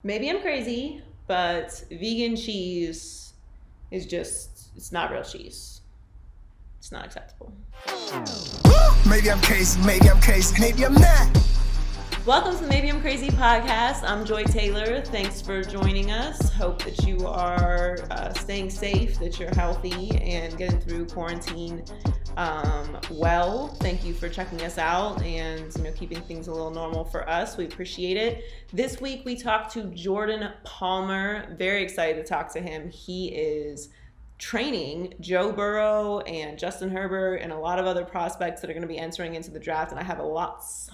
Maybe I'm crazy, but vegan cheese is just, it's not real cheese. It's not acceptable. Maybe I'm crazy, maybe I'm not. Welcome to the Maybe I'm Crazy podcast. I'm Joy Taylor. Thanks for joining us. Hope that you are staying safe, that you're healthy, and getting through quarantine well. Thank you for checking us out and keeping things a little normal for us. We appreciate it. This week we talked to Jordan Palmer. Very excited to talk to him. He is training Joe Burrow and Justin Herbert and a lot of other prospects that are going to be entering into the draft, and I have lots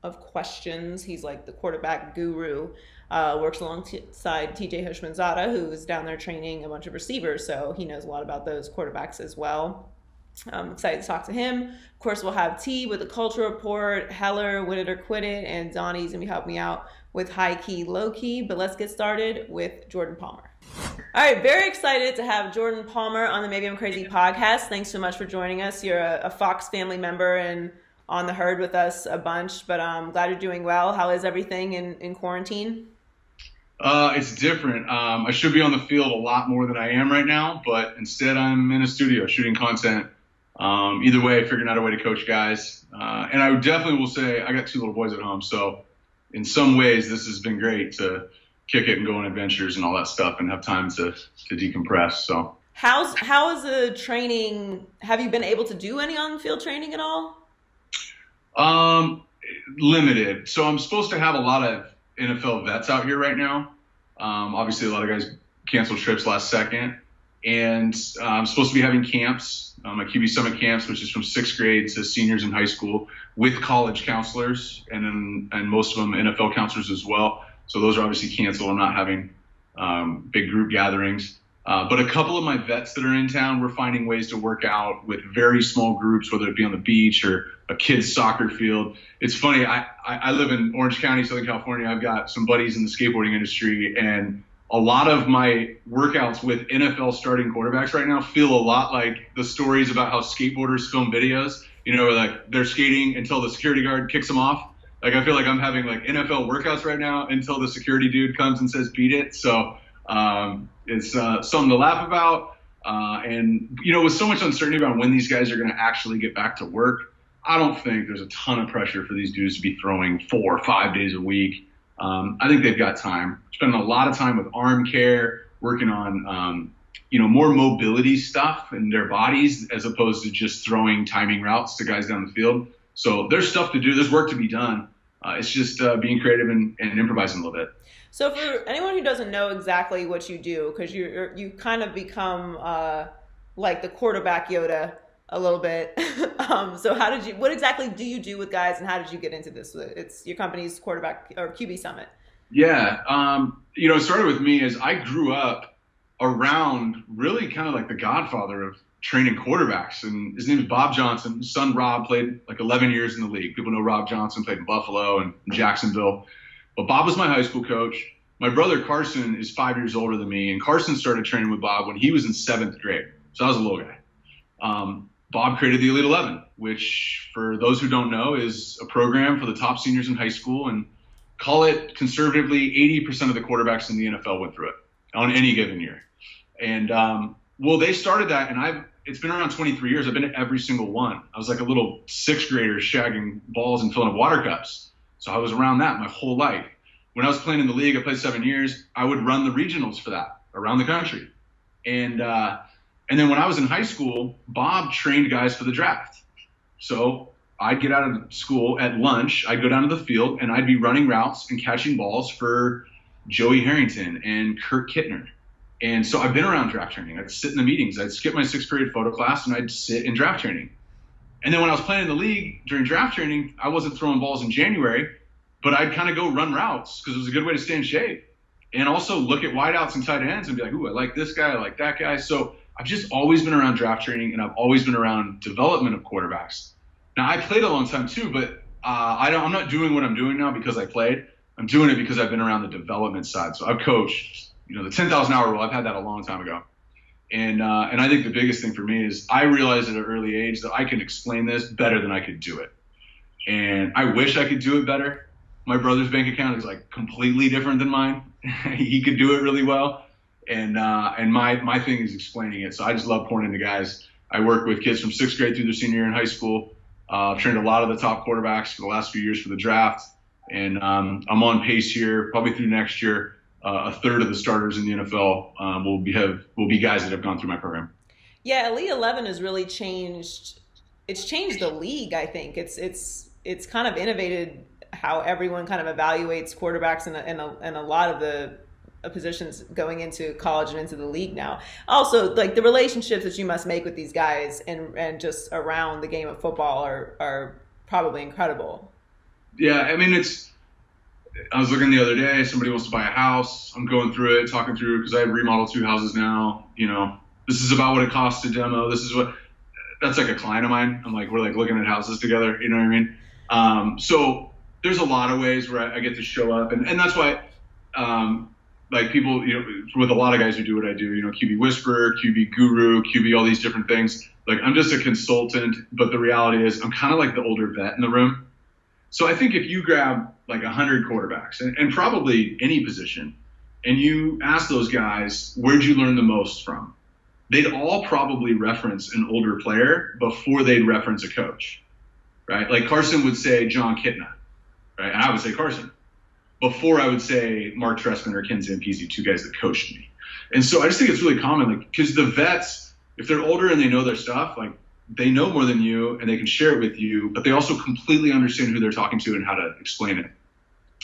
of questions. He's like the quarterback guru. Works alongside TJ Houshmandzadeh, who's down there training a bunch of receivers, so he knows a lot about those quarterbacks as well. I'm excited to talk to him. Of course, we'll have T with the culture report, Heller, Wit It or Quit It, and Donnie's going to be helping me out with high key, low key. But let's get started with Jordan Palmer. All right, very excited to have Jordan Palmer on the Maybe I'm Crazy podcast. Thanks so much for joining us. You're a Fox family member and on the herd with us a bunch, but I'm glad you're doing well. How is everything in quarantine? It's different. I should be on the field a lot more than I am right now, but instead I'm in a studio shooting content. Either way, figuring out a way to coach guys. And I definitely will say I got two little boys at home, so in some ways this has been great to kick it and go on adventures and all that stuff and have time to decompress. So how is the training? Have you been able to do any on-field training at all? Limited. So I'm supposed to have a lot of NFL vets out here right now. Obviously a lot of guys canceled trips last second, and I'm supposed to be having camps, my QB Summit camps, which is from 6th grade to seniors in high school with college counselors and most of them NFL counselors as well. So those are obviously canceled. I'm not having, big group gatherings. But a couple of my vets that are in town, we're finding ways to work out with very small groups, whether it be on the beach or a kid's soccer field. It's funny. I live in Orange County, Southern California. I've got some buddies in the skateboarding industry, and a lot of my workouts with NFL starting quarterbacks right now feel a lot like the stories about how skateboarders film videos, where like they're skating until the security guard kicks them off. Like I feel like I'm having like NFL workouts right now until the security dude comes and says, beat it. So it's something to laugh about. And, with so much uncertainty about when these guys are going to actually get back to work, I don't think there's a ton of pressure for these dudes to be throwing 4 or 5 days a week. I think they've got time, spending a lot of time with arm care, working on, more mobility stuff in their bodies as opposed to just throwing timing routes to guys down the field. So there's stuff to do. There's work to be done. It's just being creative and improvising a little bit. So for anyone who doesn't know exactly what you do, because you kind of become like the quarterback Yoda a little bit. So what exactly do you do with guys, and how did you get into this? It's your company's quarterback or QB Summit. Yeah. It started with me as I grew up around really kind of like the godfather of training quarterbacks. And his name is Bob Johnson. His son Rob played like 11 years in the league. People know Rob Johnson, played in Buffalo and Jacksonville. But Bob was my high school coach. My brother Carson is 5 years older than me, and Carson started training with Bob when he was in 7th grade. So I was a little guy. Bob created the Elite 11, which for those who don't know is a program for the top seniors in high school, and call it conservatively 80% of the quarterbacks in the NFL went through it on any given year. And they started that, and it's been around 23 years. I've been at every single one. I was like a little 6th grader shagging balls and filling up water cups. So I was around that my whole life. When I was playing in the league, I played 7 years. I would run the regionals for that around the country. And then when I was in high school, Bob trained guys for the draft. So I'd get out of school at lunch, I'd go down to the field, and I'd be running routes and catching balls for Joey Harrington and Kurt Kittner. And so I've been around draft training. I'd sit in the meetings. I'd skip my 6th grade photo class, and I'd sit in draft training. And then when I was playing in the league during draft training, I wasn't throwing balls in January, but I'd kind of go run routes because it was a good way to stay in shape. And also look at wideouts and tight ends and be like, ooh, I like this guy, I like that guy. So I've just always been around draft training, and I've always been around development of quarterbacks. Now, I played a long time too, but I'm not doing what I'm doing now because I played. I'm doing it because I've been around the development side. So I've coached, the 10,000 hour rule. I've had that a long time ago. And I think the biggest thing for me is I realized at an early age that I can explain this better than I could do it. And I wish I could do it better. My brother's bank account is like completely different than mine. He could do it really well. And my thing is explaining it. So I just love pouring into guys. I work with kids from 6th grade through their senior year in high school. I've trained a lot of the top quarterbacks for the last few years for the draft. And I'm on pace here, probably through next year. A third of the starters in the NFL will be guys that have gone through my program. Yeah, Elite 11 has really changed. It's changed the league. I think it's kind of innovated how everyone kind of evaluates quarterbacks and a lot of the positions going into college and into the league now. Also, like the relationships that you must make with these guys and just around the game of football are probably incredible. Yeah, I mean, I was looking the other day, somebody wants to buy a house. I'm going through it, talking through, because I remodeled 2 houses now. This is about what it costs to demo. That's like a client of mine. I'm like, we're like looking at houses together. You know what I mean? So there's a lot of ways where I get to show up. And that's why, like people, with a lot of guys who do what I do, QB Whisperer, QB Guru, QB, all these different things. Like I'm just a consultant, but the reality is I'm kind of like the older vet in the room. So I think if you grab like 100 quarterbacks and probably any position, and you ask those guys, where'd you learn the most from? They'd all probably reference an older player before they'd reference a coach, right? Like Carson would say John Kitna, right? And I would say Carson before I would say Mark Trestman or Ken Zampese, 2 guys that coached me. And so I just think it's really common, like, because the vets, if they're older and they know their stuff, like they know more than you and they can share it with you, but they also completely understand who they're talking to and how to explain it.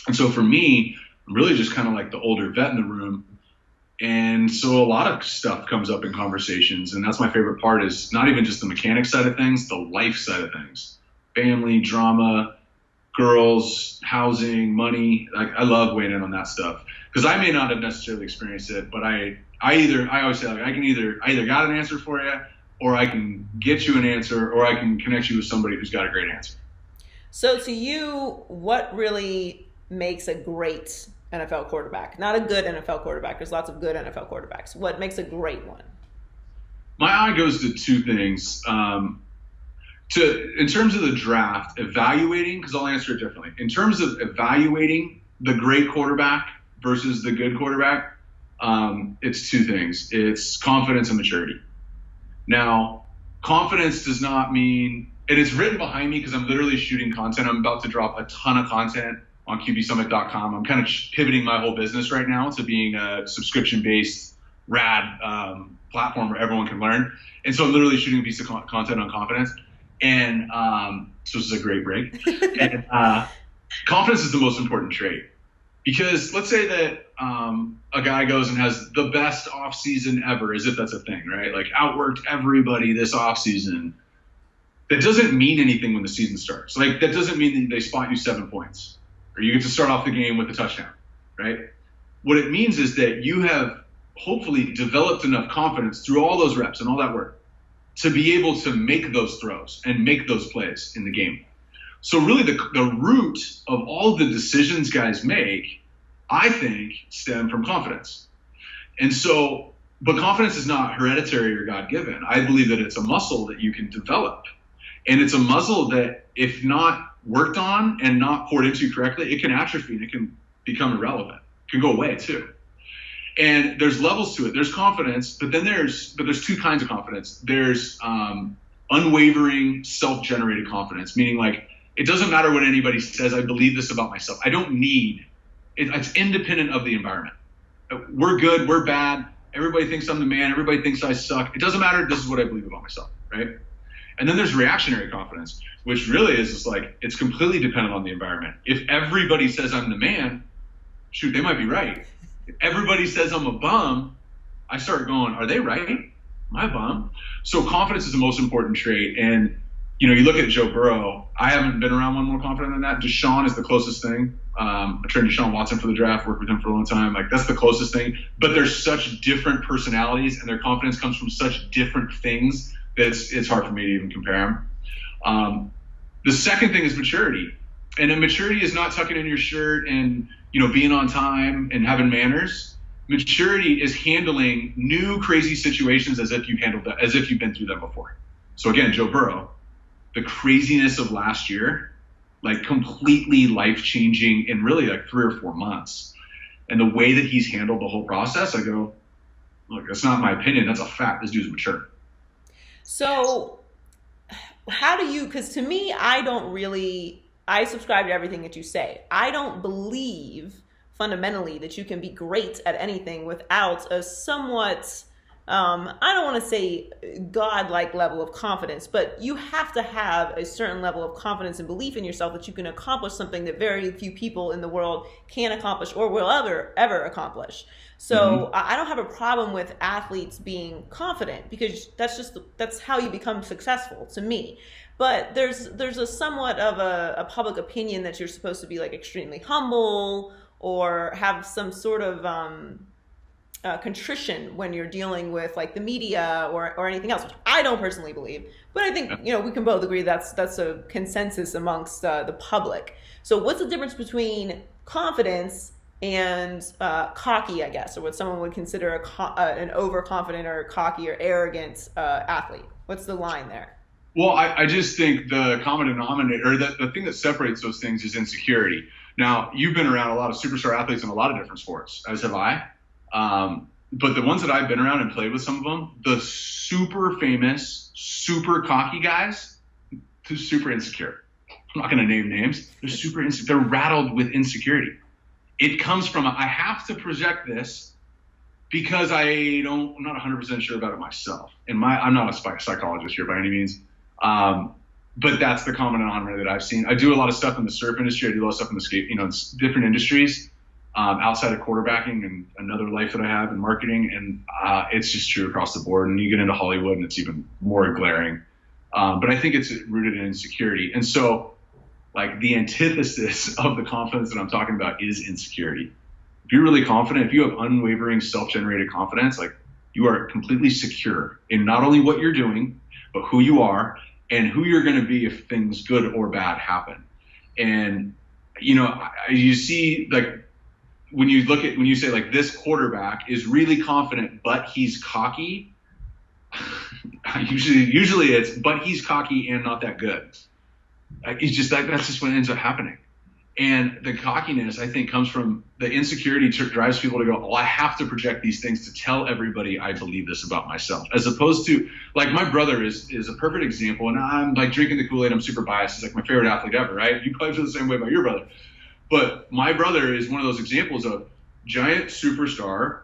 And so for me, I'm really just kind of like the older vet in the room. And so a lot of stuff comes up in conversations. And that's my favorite part, is not even just the mechanics side of things, the life side of things. Family, drama, girls, housing, money. Like I love weighing in on that stuff, because I may not have necessarily experienced it, but I always say, like, I either got an answer for you, or I can get you an answer, or I can connect you with somebody who's got a great answer. So to you, what really makes a great NFL quarterback? Not a good NFL quarterback. There's lots of good NFL quarterbacks. What makes a great one? My eye goes to 2 things. In terms of the draft, evaluating, because I'll answer it differently. In terms of evaluating the great quarterback versus the good quarterback, it's 2 things. It's confidence and maturity. Now, confidence does not mean, and it's written behind me because I'm literally shooting content. I'm about to drop a ton of content on QBSummit.com. I'm kind of pivoting my whole business right now to being a subscription-based, rad platform where everyone can learn. And so I'm literally shooting a piece of content on confidence. And so this is a great break. And confidence is the most important trait. Because let's say that a guy goes and has the best offseason ever, as if that's a thing, right? Like outworked everybody this offseason. That doesn't mean anything when the season starts. Like that doesn't mean that they spot you 7 points or you get to start off the game with a touchdown, right? What it means is that you have hopefully developed enough confidence through all those reps and all that work to be able to make those throws and make those plays in the game. So really the root of all the decisions guys make, I think, stem from confidence. And so, but confidence is not hereditary or God-given. I believe that it's a muscle that you can develop. And it's a muscle that, if not worked on and not poured into correctly, it can atrophy and it can become irrelevant. It can go away too. And there's levels to it. There's confidence, but there's 2 kinds of confidence. There's unwavering, self-generated confidence, meaning like, it doesn't matter what anybody says. I believe this about myself. I don't need it. It's independent of the environment. We're good. We're bad. Everybody thinks I'm the man. Everybody thinks I suck. It doesn't matter. This is what I believe about myself, right? And then there's reactionary confidence, which really is just like, it's completely dependent on the environment. If everybody says I'm the man, shoot, they might be right. If everybody says I'm a bum, I start going, are they right? Am I a bum? So confidence is the most important trait. And you look at Joe Burrow. I haven't been around one more confident than that. Deshaun is the closest thing. I trained Deshaun Watson for the draft, worked with him for a long time. Like, that's the closest thing. But there's such different personalities, and their confidence comes from such different things that it's hard for me to even compare them. The second thing is maturity. And then maturity is not tucking in your shirt and, being on time and having manners. Maturity is handling new crazy situations as if you've been through them before. So again, Joe Burrow. The craziness of last year, like completely life-changing in really like 3 or 4 months. And the way that he's handled the whole process, I go, look, that's not my opinion. That's a fact. This dude's mature. So how do you, because to me, I subscribe to everything that you say. I don't believe fundamentally that you can be great at anything without a somewhat, I don't want to say godlike level of confidence, but you have to have a certain level of confidence and belief in yourself that you can accomplish something that very few people in the world can accomplish or will ever accomplish. So I don't have a problem with athletes being confident, because that's how you become successful to me. But there's a somewhat of a public opinion that you're supposed to be like extremely humble or have some sort of contrition when you're dealing with like the media or anything else, which I don't personally believe. But I think, we can both agree that's a consensus amongst the public. So what's the difference between confidence and cocky, I guess, or what someone would consider an overconfident or cocky or arrogant athlete? What's the line there? Well, I just think the common denominator, or the thing that separates those things, is insecurity. Now, you've been around a lot of superstar athletes in a lot of different sports, as have I. But the ones that I've been around and played with, some of them, the super famous, super cocky guys, they're super insecure. I'm not going to name names. They're super insecure. They're rattled with insecurity. It comes from, I have to project this because I'm not 100% sure about it myself. I'm not a psychologist here by any means. But that's the common denominator that I've seen. I do a lot of stuff in the surf industry. I do a lot of stuff in the skate, different industries, outside of quarterbacking and another life that I have in marketing. And, it's just true across the board. And you get into Hollywood and it's even more glaring. But I think it's rooted in insecurity. And so like the antithesis of the confidence that I'm talking about is insecurity. If you're really confident, if you have unwavering self-generated confidence, like you are completely secure in not only what you're doing, but who you are and who you're going to be if things good or bad happen. And, you see, like, when you say like this quarterback is really confident, but he's cocky, usually it's, but he's cocky and not that good. It's just that's just what ends up happening. And the cockiness, I think, comes from the insecurity drives people to go, oh, I have to project these things to tell everybody I believe this about myself. As opposed to, like, my brother is a perfect example. And I'm like drinking the Kool-Aid. I'm super biased. He's like my favorite athlete ever, right? You probably feel the same way about your brother. But my brother is one of those examples of giant superstar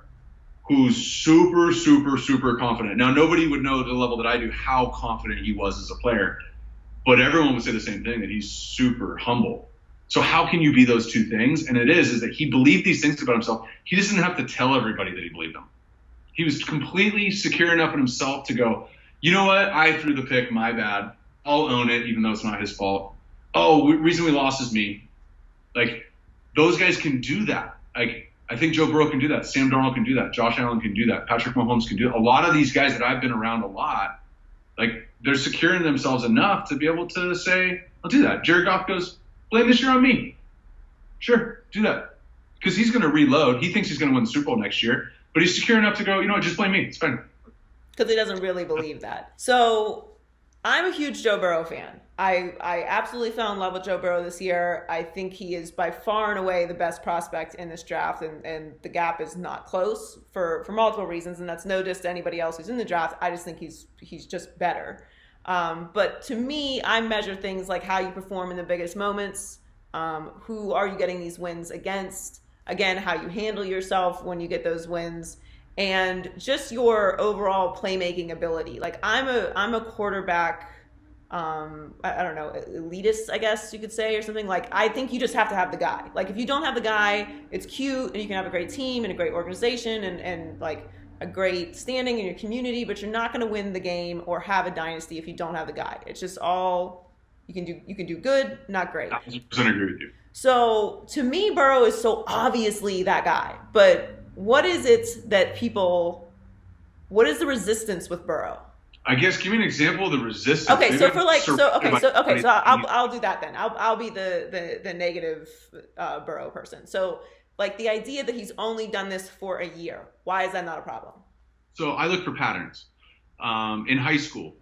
who's super, super, super confident. Now, nobody would know at the level that I do how confident he was as a player. But everyone would say the same thing, that he's super humble. So how can you be those two things? And it is that he believed these things about himself. He doesn't have to tell everybody that he believed them. He was completely secure enough in himself to go, you know what? I threw the pick, my bad. I'll own it, even though it's not his fault. Oh, reason we lost is me. Like, those guys can do that. Like, I think Joe Burrow can do that. Sam Darnold can do that. Josh Allen can do that. Patrick Mahomes can do it. A lot of these guys that I've been around a lot, like, they're secure in themselves enough to be able to say, I'll do that. Jared Goff goes, blame this year on me. Sure, do that. Because he's going to reload. He thinks he's going to win the Super Bowl next year. But he's secure enough to go, just blame me. It's fine. Because he doesn't really believe that. So I'm a huge Joe Burrow fan. I absolutely fell in love with Joe Burrow this year. I think he is by far and away the best prospect in this draft. And the gap is not close for multiple reasons. And that's no diss to anybody else who's in the draft. I just think he's just better. But to me, I measure things like how you perform in the biggest moments. Who are you getting these wins against? Again, how you handle yourself when you get those wins, and just your overall playmaking ability. Like I'm a quarterback, I don't know, elitist, I guess you could say, or something. Like I think you just have to have the guy. Like if you don't have the guy, it's cute and you can have a great team and a great organization and like a great standing in your community, but you're not going to win the game or have a dynasty if you don't have the guy. It's just all you can do good, not great. 100% agree with you. So to me, Burrow is so obviously that guy. But what is it that what is the resistance with Burrow? I guess give me an example of the resistance. Okay, so I'll do that then. I'll be the negative Burrow person. So like the idea that he's only done this for a year, why is that not a problem? So I look for patterns. In high school,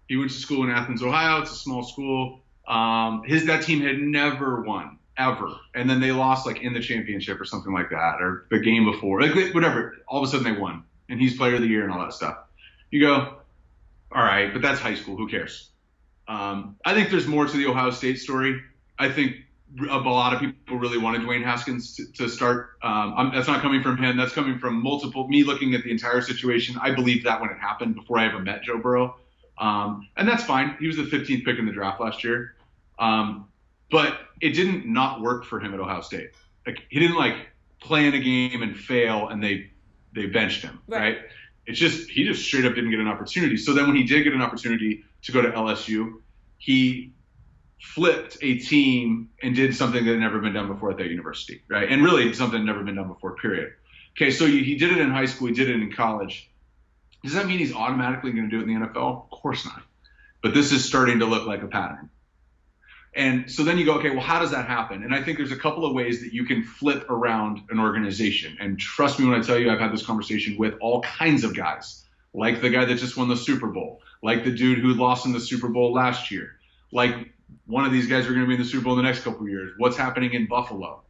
he went to school in Athens, Ohio. It's a small school. That team had never won ever, and then they lost like in the championship or something like that, or the game before, like whatever. All of a sudden they won, and he's player of the year and all that stuff. You go, all right, but that's high school. Who cares? I think there's more to the Ohio State story. I think a lot of people really wanted Dwayne Haskins to start. That's not coming from him. That's coming from me looking at the entire situation. I believed that when it happened before I ever met Joe Burrow. And that's fine. He was the 15th pick in the draft last year. But it didn't not work for him at Ohio State. Like, he didn't play in a game and fail and they benched him, right? He just straight up didn't get an opportunity. So then when he did get an opportunity to go to LSU, he flipped a team and did something that had never been done before at that university, right? And really something that had never been done before, period. Okay, so he did it in high school, he did it in college. Does that mean he's automatically going to do it in the NFL? Of course not. But this is starting to look like a pattern. And so then you go, okay, well, how does that happen? And I think there's a couple of ways that you can flip around an organization. And trust me when I tell you, I've had this conversation with all kinds of guys, like the guy that just won the Super Bowl, like the dude who lost in the Super Bowl last year, like one of these guys are going to be in the Super Bowl in the next couple of years. What's happening in Buffalo?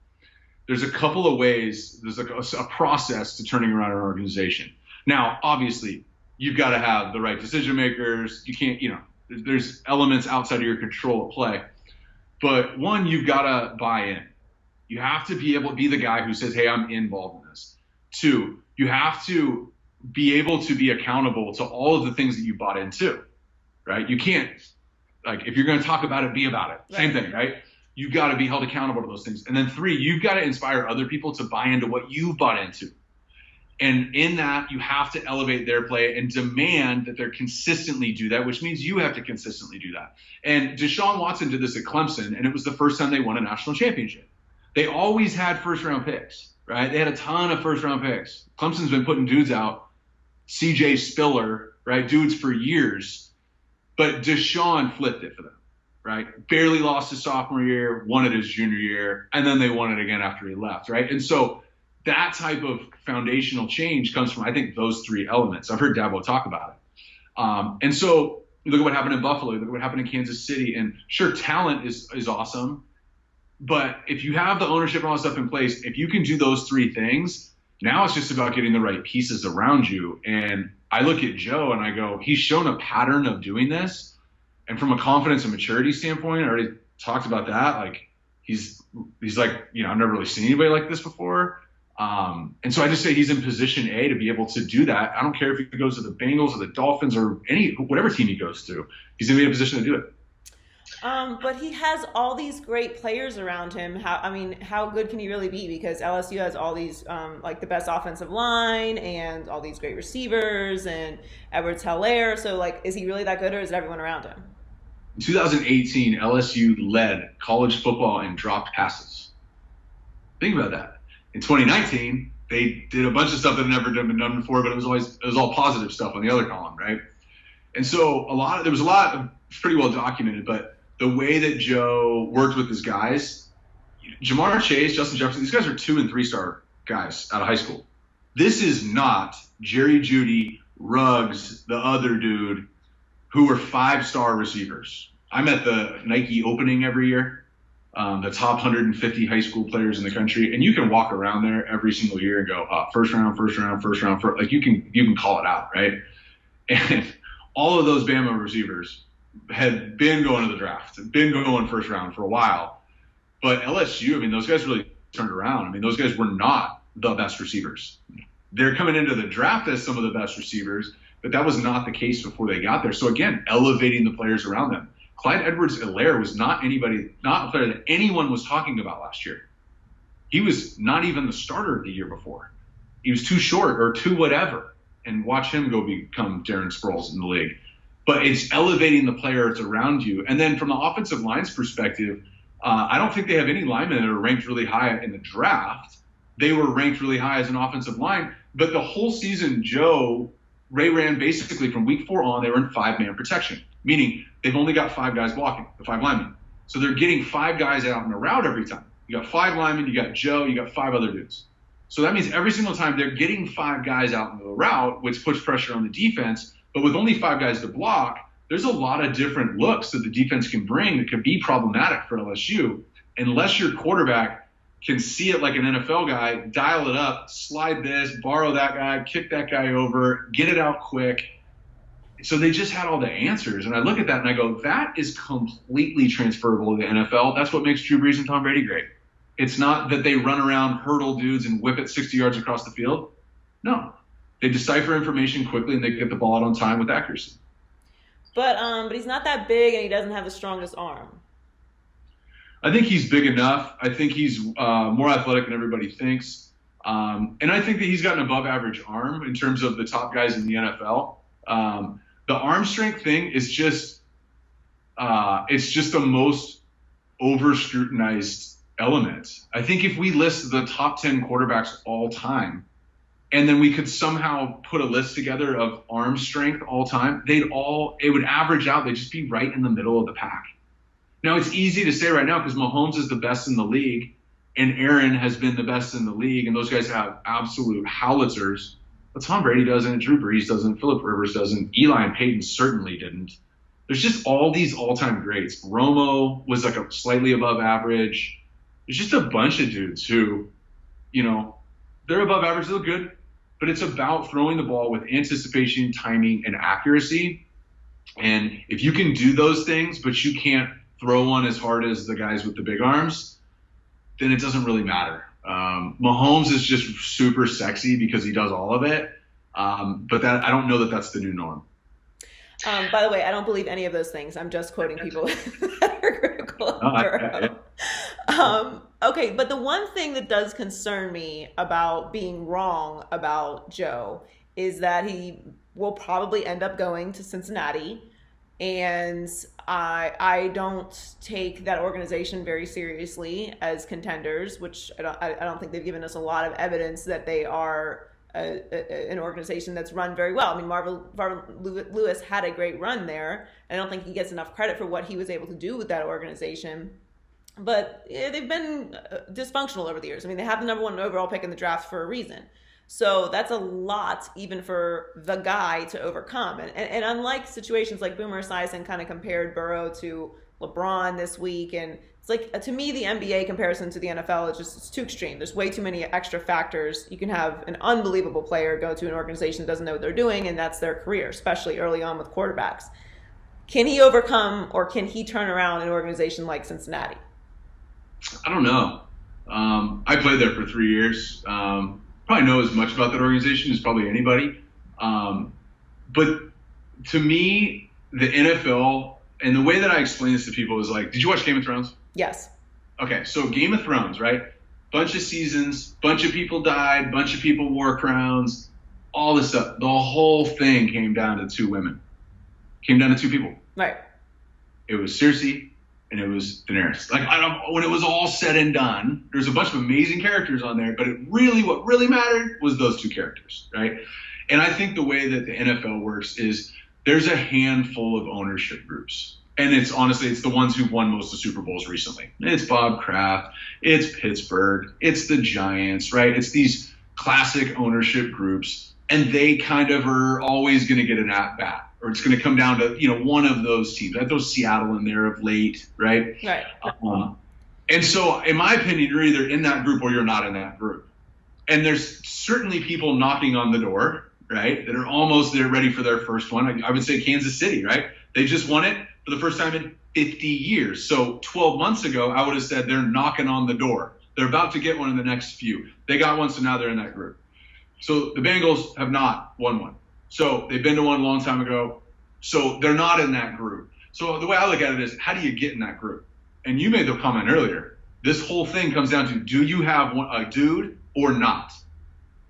There's a couple of ways, there's a process to turning around an organization. Now, obviously, you've got to have the right decision makers. You can't, there's elements outside of your control at play. But one, you've got to buy in. You have to be able to be the guy who says, hey, I'm involved in this. Two, you have to be able to be accountable to all of the things that you bought into, right? You can't, if you're going to talk about it, be about it. Right. Same thing, right? You've got to be held accountable to those things. And then three, you've got to inspire other people to buy into what you've bought into. And in that, you have to elevate their play and demand that they consistently do that, which means you have to consistently do that. And Deshaun Watson did this at Clemson, and it was the first time they won a national championship. They always had first-round picks, right? They had a ton of first-round picks. Clemson's been putting dudes out, C.J. Spiller, right, dudes for years. But Deshaun flipped it for them, right? Barely lost his sophomore year, won it his junior year, and then they won it again after he left, right? And so that type of foundational change comes from, I think, those three elements. I've heard Dabo talk about it. And so you look at what happened in Buffalo, you look at what happened in Kansas City, and sure, talent is awesome. But if you have the ownership and all that stuff in place, if you can do those three things, now it's just about getting the right pieces around you. And I look at Joe and I go, he's shown a pattern of doing this. And from a confidence and maturity standpoint, I already talked about that. He's like, I've never really seen anybody like this before. And so I just say he's in position A to be able to do that. I don't care if he goes to the Bengals or the Dolphins or whatever team he goes to, he's going to be in a position to do it. But he has all these great players around him. How good can he really be? Because LSU has all these, the best offensive line and all these great receivers and Edwards-Helaire. So, is he really that good, or is it everyone around him? In 2018, LSU led college football in dropped passes. Think about that. In 2019, they did a bunch of stuff that had never been done before, but it was all positive stuff on the other column, right? And so there was a lot of, it's pretty well documented, but the way that Joe worked with his guys, Jamar Chase, Justin Jefferson, these guys are 2- and 3-star guys out of high school. This is not Jerry Jeudy, Ruggs, the other dude, who were 5-star receivers. I'm at the Nike opening every year. The top 150 high school players in the country, and you can walk around there every single year and go, first round, you can call it out, right? And all of those Bama receivers had been going to the draft, been going first round for a while. But LSU, those guys really turned around. Those guys were not the best receivers. They're coming into the draft as some of the best receivers, but that was not the case before they got there. So again, elevating the players around them. Clyde Edwards-Helaire was not a player that anyone was talking about last year. He was not even the starter the year before. He was too short or too whatever. And watch him go become Darren Sproles in the league. But it's elevating the players around you. And then from the offensive line's perspective, I don't think they have any linemen that are ranked really high in the draft. They were ranked really high as an offensive line. But the whole season, Ray ran basically from week 4 on, they were in 5-man protection, meaning they've only got 5 guys blocking, the 5 linemen. So they're getting 5 guys out in a route every time. You got 5 linemen, you got Joe, you got 5 other dudes. So that means every single time they're getting 5 guys out in the route, which puts pressure on the defense. But with only 5 guys to block, there's a lot of different looks that the defense can bring that could be problematic for LSU unless your quarterback can see it like an NFL guy, dial it up, slide this, borrow that guy, kick that guy over, get it out quick. So they just had all the answers. And I look at that and I go, that is completely transferable to the NFL. That's what makes Drew Brees and Tom Brady great. It's not that they run around, hurdle dudes, and whip it 60 yards across the field. No. They decipher information quickly and they get the ball out on time with accuracy. But he's not that big and he doesn't have the strongest arm. I think he's big enough. I think he's more athletic than everybody thinks. And I think that he's got an above average arm in terms of the top guys in the NFL. The arm strength thing is just, it's just the most over scrutinized element. I think if we list the top 10 quarterbacks all time, and then we could somehow put a list together of arm strength all time, it would average out. They'd just be right in the middle of the pack. Now, it's easy to say right now because Mahomes is the best in the league and Aaron has been the best in the league, and those guys have absolute howitzers. But Tom Brady doesn't, Drew Brees doesn't, Phillip Rivers doesn't, Eli and Peyton certainly didn't. There's just all these all-time greats. Romo was like a slightly above average. There's just a bunch of dudes who, they're above average, they look good, but it's about throwing the ball with anticipation, timing, and accuracy. And if you can do those things, but you can't throw one as hard as the guys with the big arms, then it doesn't really matter. Mahomes is just super sexy because he does all of it. But I don't know that that's the new norm. By the way, I don't believe any of those things. I'm just quoting people that are critical of Burrow. Okay, but the one thing that does concern me about being wrong about Joe is that he will probably end up going to Cincinnati. And I don't take that organization very seriously as contenders, which I don't think they've given us a lot of evidence that they are an organization that's run very well. I mean, Marvin Lewis had a great run there. I don't think he gets enough credit for what he was able to do with that organization. But they've been dysfunctional over the years. I mean, they have the number 1 overall pick in the draft for a reason. So that's a lot even for the guy to overcome. And unlike situations like Boomer Esiason kind of compared Burrow to LeBron this week, and it's like, to me, the NBA comparison to the NFL is just, it's too extreme. There's way too many extra factors. You can have an unbelievable player go to an organization that doesn't know what they're doing, and that's their career, especially early on with quarterbacks. Can he overcome, or can he turn around an organization like Cincinnati? I don't know. I played there for 3 years. Probably know as much about that organization as probably anybody. But to me, the NFL, and the way that I explain this to people is like, did you watch Game of Thrones? Yes. Okay, so Game of Thrones, right? Bunch of seasons, bunch of people died, bunch of people wore crowns, all this stuff. The whole thing came down to 2 women. Came down to 2 people. Right. It was Cersei and it was Daenerys. Like, when it was all said and done, there's a bunch of amazing characters on there, but what really mattered was those 2 characters, right? And I think the way that the NFL works is there's a handful of ownership groups. And it's the ones who've won most of the Super Bowls recently. It's Bob Kraft, it's Pittsburgh, it's the Giants, right? It's these classic ownership groups, and they kind of are always going to get an at-bat. Or it's going to come down to, one of those teams. I throw Seattle in there of late, right? Right. And so, in my opinion, you're either in that group or you're not in that group. And there's certainly people knocking on the door, right, that are almost there ready for their first one. I would say Kansas City, right? They just won it for the first time in 50 years. So 12 months ago, I would have said they're knocking on the door. They're about to get one in the next few. They got one, so now they're in that group. So the Bengals have not won one. So they've been to one a long time ago. So they're not in that group. So the way I look at it is, how do you get in that group? And you made the comment earlier. This whole thing comes down to, do you have a dude or not?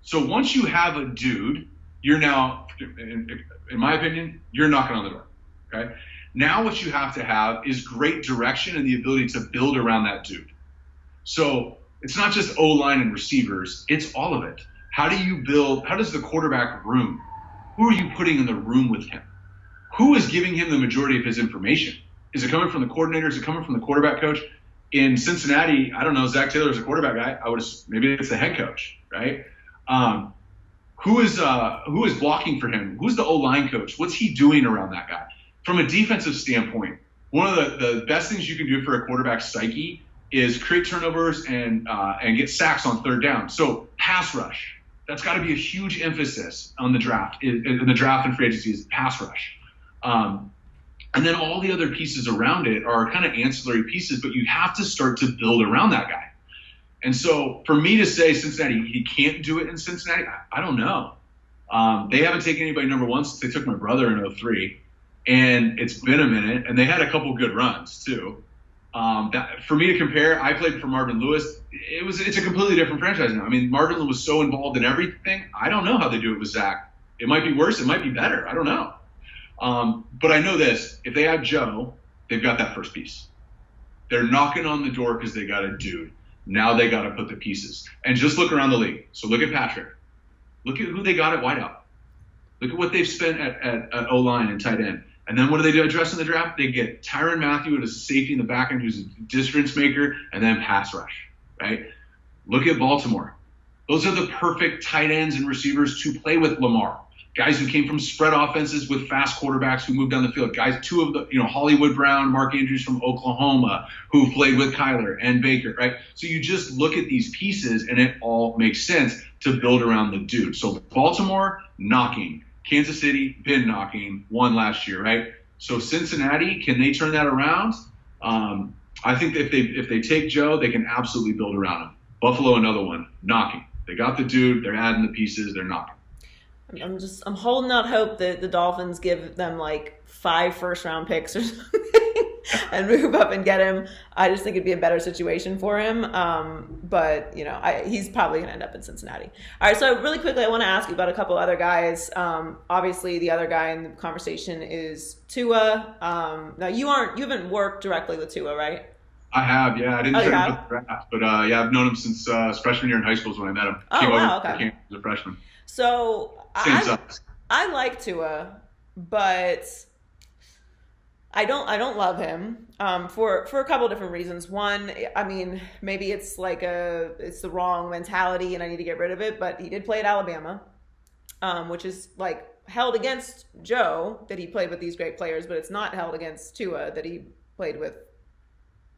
So once you have a dude, you're now, in my opinion, you're knocking on the door. Okay. Now what you have to have is great direction and the ability to build around that dude. So it's not just O-line and receivers. It's all of it. How does the quarterback room? Who are you putting in the room with him? Who is giving him the majority of his information? Is it coming from the coordinator? Is it coming from the quarterback coach? In Cincinnati, I don't know, Zach Taylor's a quarterback guy. Maybe it's the head coach, right? Who is blocking for him? Who's the O-line coach? What's he doing around that guy? from a defensive standpoint, one of the best things you can do for a quarterback's psyche is create turnovers and get sacks on third down. So pass rush, that's got to be a huge emphasis on the draft. In the draft and free agency is pass rush. And then all the other pieces around it are kind of ancillary pieces, but you have to start to build around that guy. And so for me to say Cincinnati, he can't do it in Cincinnati, I don't know. They haven't taken anybody number one since they took my brother in 2003. And it's been a minute, and they had a couple good runs too. For me to compare, I played for Marvin Lewis. It's a completely different franchise now. I mean, Marvin was so involved in everything. I don't know how they do it with Zach. It might be worse. It might be better. I don't know. But I know this: if they have Joe, they've got that first piece. They're knocking on the door because they got a dude. Now they got to put the pieces. And just look around the league. So look at Patrick. Look at who they got at wideout. Look at what they've spent at O-line and tight end. And then what do they do address in the draft? They get Tyron Matthew as a safety in the back end who's a difference maker, and then pass rush, right? Look at Baltimore. Those are the perfect tight ends and receivers to play with Lamar. Guys who came from spread offenses with fast quarterbacks who moved down the field. Guys, two of the, Hollywood Brown, Mark Andrews from Oklahoma, who played with Kyler and Baker, right? So you just look at these pieces and it all makes sense to build around the dude. So Baltimore, knocking. Kansas City, been knocking, won last year, right? So Cincinnati, can they turn that around? I think that if they take Joe, they can absolutely build around him. Buffalo, another one, knocking. They got the dude, they're adding the pieces, they're knocking. I'm holding out hope that the Dolphins give them like 5 first-round picks or something and move up and get him. I just think it'd be a better situation for him. But he's probably gonna end up in Cincinnati. All right, so really quickly, I want to ask you about a couple other guys. Obviously, the other guy in the conversation is Tua. Now you haven't worked directly with Tua, right? I have, yeah. I didn't train him for the draft, but yeah, I've known him since freshman year in high school is when I met him. Oh, wow, okay. As a freshman. So I like Tua, but I don't love him for a couple of different reasons. One, I mean, maybe it's it's the wrong mentality and I need to get rid of it, but he did play at Alabama, which is like held against Joe that he played with these great players, but it's not held against Tua that he played with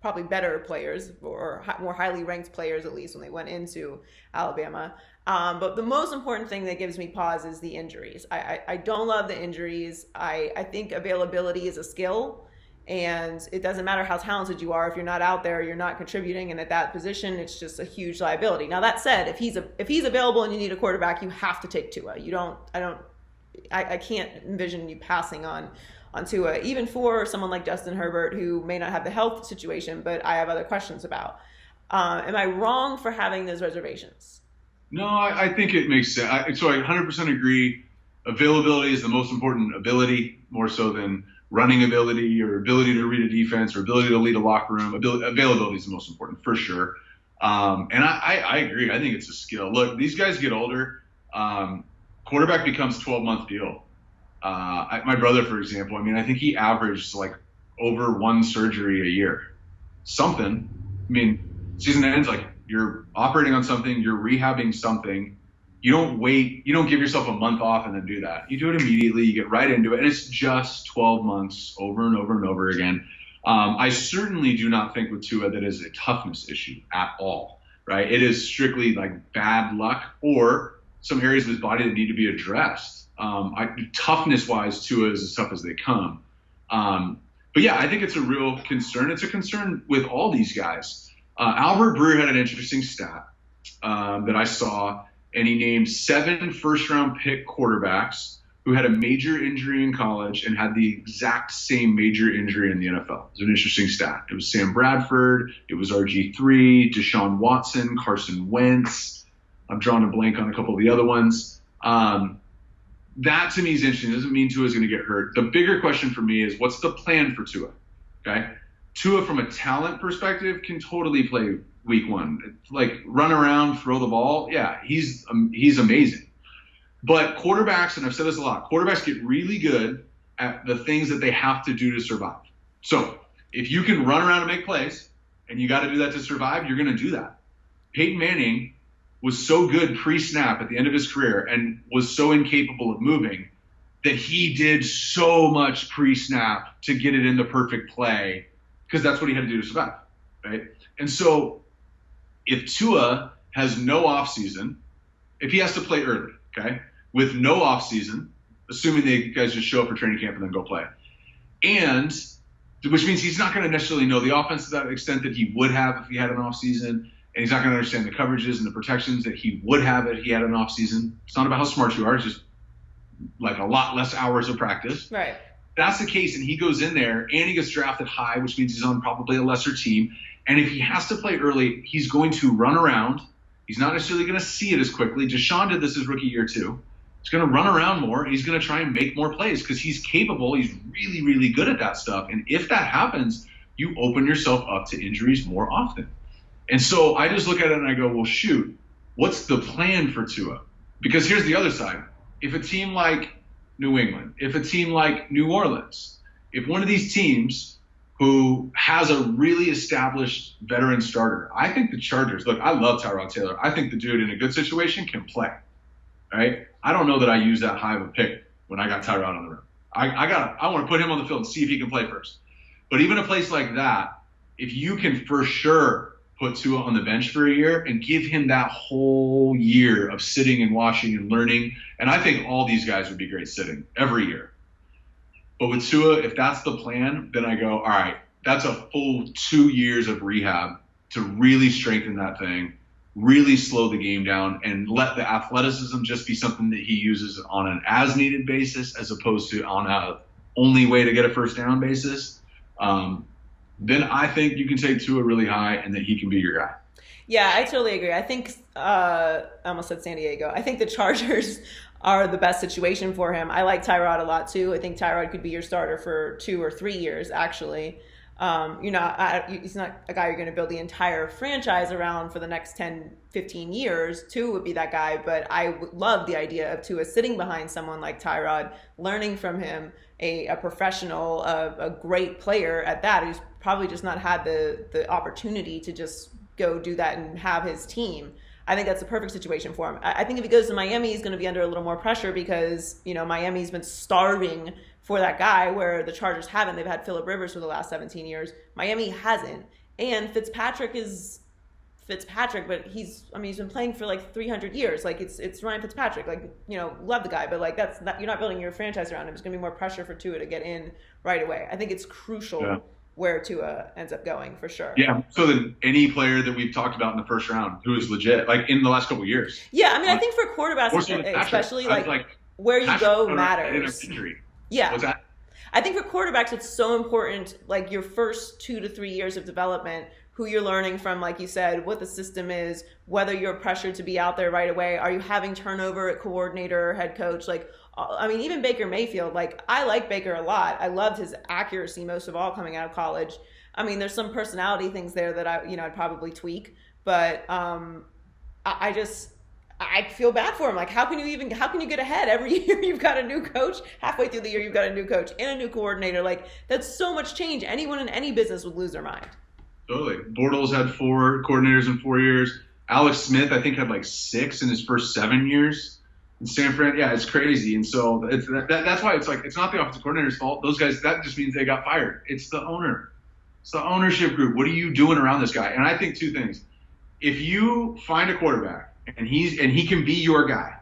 probably better players or more highly ranked players, at least when they went into Alabama. But the most important thing that gives me pause is the injuries. I don't love the injuries. I think availability is a skill, and it doesn't matter how talented you are. If you're not out there, you're not contributing, and at that position, it's just a huge liability. Now that said, if he's available and you need a quarterback, you have to take Tua. I can't envision you passing on Tua, even for someone like Justin Herbert, who may not have the health situation, but I have other questions about. Am I wrong for having those reservations? No, I think it makes sense. So I 100% agree. Availability is the most important ability, more so than running ability or ability to read a defense or ability to lead a locker room. Availability is the most important, for sure. And I agree. I think it's a skill. Look, these guys get older. Quarterback becomes a 12-month deal. My brother, for example, I think he averaged like over 1 surgery a year. Something. Season ends, like you're operating on something, you're rehabbing something. You don't wait. You don't give yourself a month off and then do that. You do it immediately. You get right into it. And it's just 12 months over and over and over again. I certainly do not think with Tua that is a toughness issue at all, right? It is strictly like bad luck or some areas of his body that need to be addressed. Toughness-wise, Tua is as tough as they come. But yeah, I think it's a real concern. It's a concern with all these guys. Albert Breer had an interesting stat that I saw, and he named 7 first-round pick quarterbacks who had a major injury in college and had the exact same major injury in the NFL. It was an interesting stat. It was Sam Bradford, it was RG3, Deshaun Watson, Carson Wentz. I'm drawing a blank on a couple of the other ones. That to me is interesting. It doesn't mean Tua is going to get hurt. The bigger question for me is, what's the plan for Tua? Okay, Tua from a talent perspective can totally play week 1. Like run around, throw the ball. Yeah, he's amazing. But quarterbacks, and I've said this a lot, quarterbacks get really good at the things that they have to do to survive. So if you can run around and make plays, and you got to do that to survive, you're going to do that. Peyton Manning was so good pre-snap at the end of his career and was so incapable of moving that he did so much pre-snap to get it in the perfect play because that's what he had to do to survive, right? And so if Tua has no offseason, if he has to play early, okay, with no offseason, assuming the guys just show up for training camp and then go play, and which means he's not going to necessarily know the offense to that extent that he would have if he had an offseason, and he's not going to understand the coverages and the protections that he would have if he had an offseason. It's not about how smart you are. It's just like a lot less hours of practice. Right. That's the case, and he goes in there, and he gets drafted high, which means he's on probably a lesser team. And if he has to play early, he's going to run around. He's not necessarily going to see it as quickly. Deshaun did this his rookie year too. He's going to run around more. He's going to try and make more plays because he's capable. He's really, really good at that stuff. And if that happens, you open yourself up to injuries more often. And so I just look at it and I go, well, shoot, what's the plan for Tua? Because here's the other side. If a team like New England, if a team like New Orleans, if one of these teams who has a really established veteran starter, I think the Chargers, look, I love Tyrod Taylor. I think the dude in a good situation can play, right? I don't know that I use that high of a pick when I got Tyrod on the road. I want to put him on the field and see if he can play first. But even a place like that, if you can for sure put Tua on the bench for a year and give him that whole year of sitting and watching and learning, and I think all these guys would be great sitting every year. But with Tua, if that's the plan, then I go, all right, that's a full 2 years of rehab to really strengthen that thing, really slow the game down, and let the athleticism just be something that he uses on an as-needed basis as opposed to on a only way to get a first down basis. Then I think you can take Tua really high and that he can be your guy. Yeah, I totally agree. I think I almost said San Diego. I think the Chargers are the best situation for him. I like Tyrod a lot too. I think Tyrod could be your starter for 2 or 3 years, actually. He's not a guy you're going to build the entire franchise around for the next 10, 15 years. Tua would be that guy, but I would love the idea of Tua sitting behind someone like Tyrod, learning from him, a professional, a great player at that, who's probably just not had the opportunity to just go do that and have his team. I think that's the perfect situation for him. I think if he goes to Miami, he's going to be under a little more pressure because, Miami's been starving for that guy where the Chargers haven't. They've had Phillip Rivers for the last 17 years. Miami hasn't. And Fitzpatrick is Fitzpatrick, but he's been playing for like 300 years. Like it's Ryan Fitzpatrick. Like, love the guy, but like you're not building your franchise around him. It's going to be more pressure for Tua to get in right away. I think it's crucial where Tua ends up going for sure. Yeah. So then any player that we've talked about in the first round who is legit, like in the last couple of years. Yeah. I think for quarterbacks, especially like where you go matters. Yeah. What's that? I think for quarterbacks, it's so important, like your first 2 to 3 years of development, who you're learning from, like you said, what the system is, whether you're pressured to be out there right away. Are you having turnover at coordinator or head coach? Like, even Baker Mayfield, like I like Baker a lot. I loved his accuracy most of all coming out of college. There's some personality things there that I'd probably tweak, but I feel bad for him. Like, how can you get ahead every year? You've got a new coach. Halfway through the year, you've got a new coach and a new coordinator. Like, that's so much change. Anyone in any business would lose their mind. Totally. Bortles had 4 coordinators in 4 years. Alex Smith, I think, had like 6 in his first 7 years. In San Fran, yeah, it's crazy. And so that's why it's like, it's not the offensive coordinator's fault. Those guys, that just means they got fired. It's the owner. It's the ownership group. What are you doing around this guy? And I think 2 things. If you find a quarterback and he can be your guy,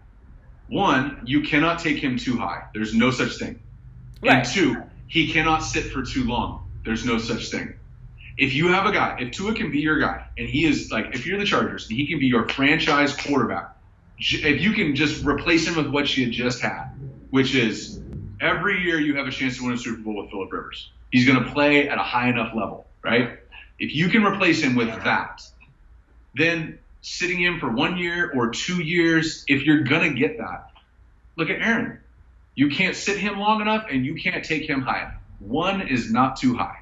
1, you cannot take him too high. There's no such thing. Right. And 2, he cannot sit for too long. There's no such thing. If you have a guy, if Tua can be your guy, and he is like, if you're the Chargers and he can be your franchise quarterback, if you can just replace him with what you just had, which is every year you have a chance to win a Super Bowl with Phillip Rivers. He's going to play at a high enough level, right? If you can replace him with that, then sitting him for 1 year or 2 years, if you're going to get that, look at Aaron. You can't sit him long enough and you can't take him high enough. 1 is not too high.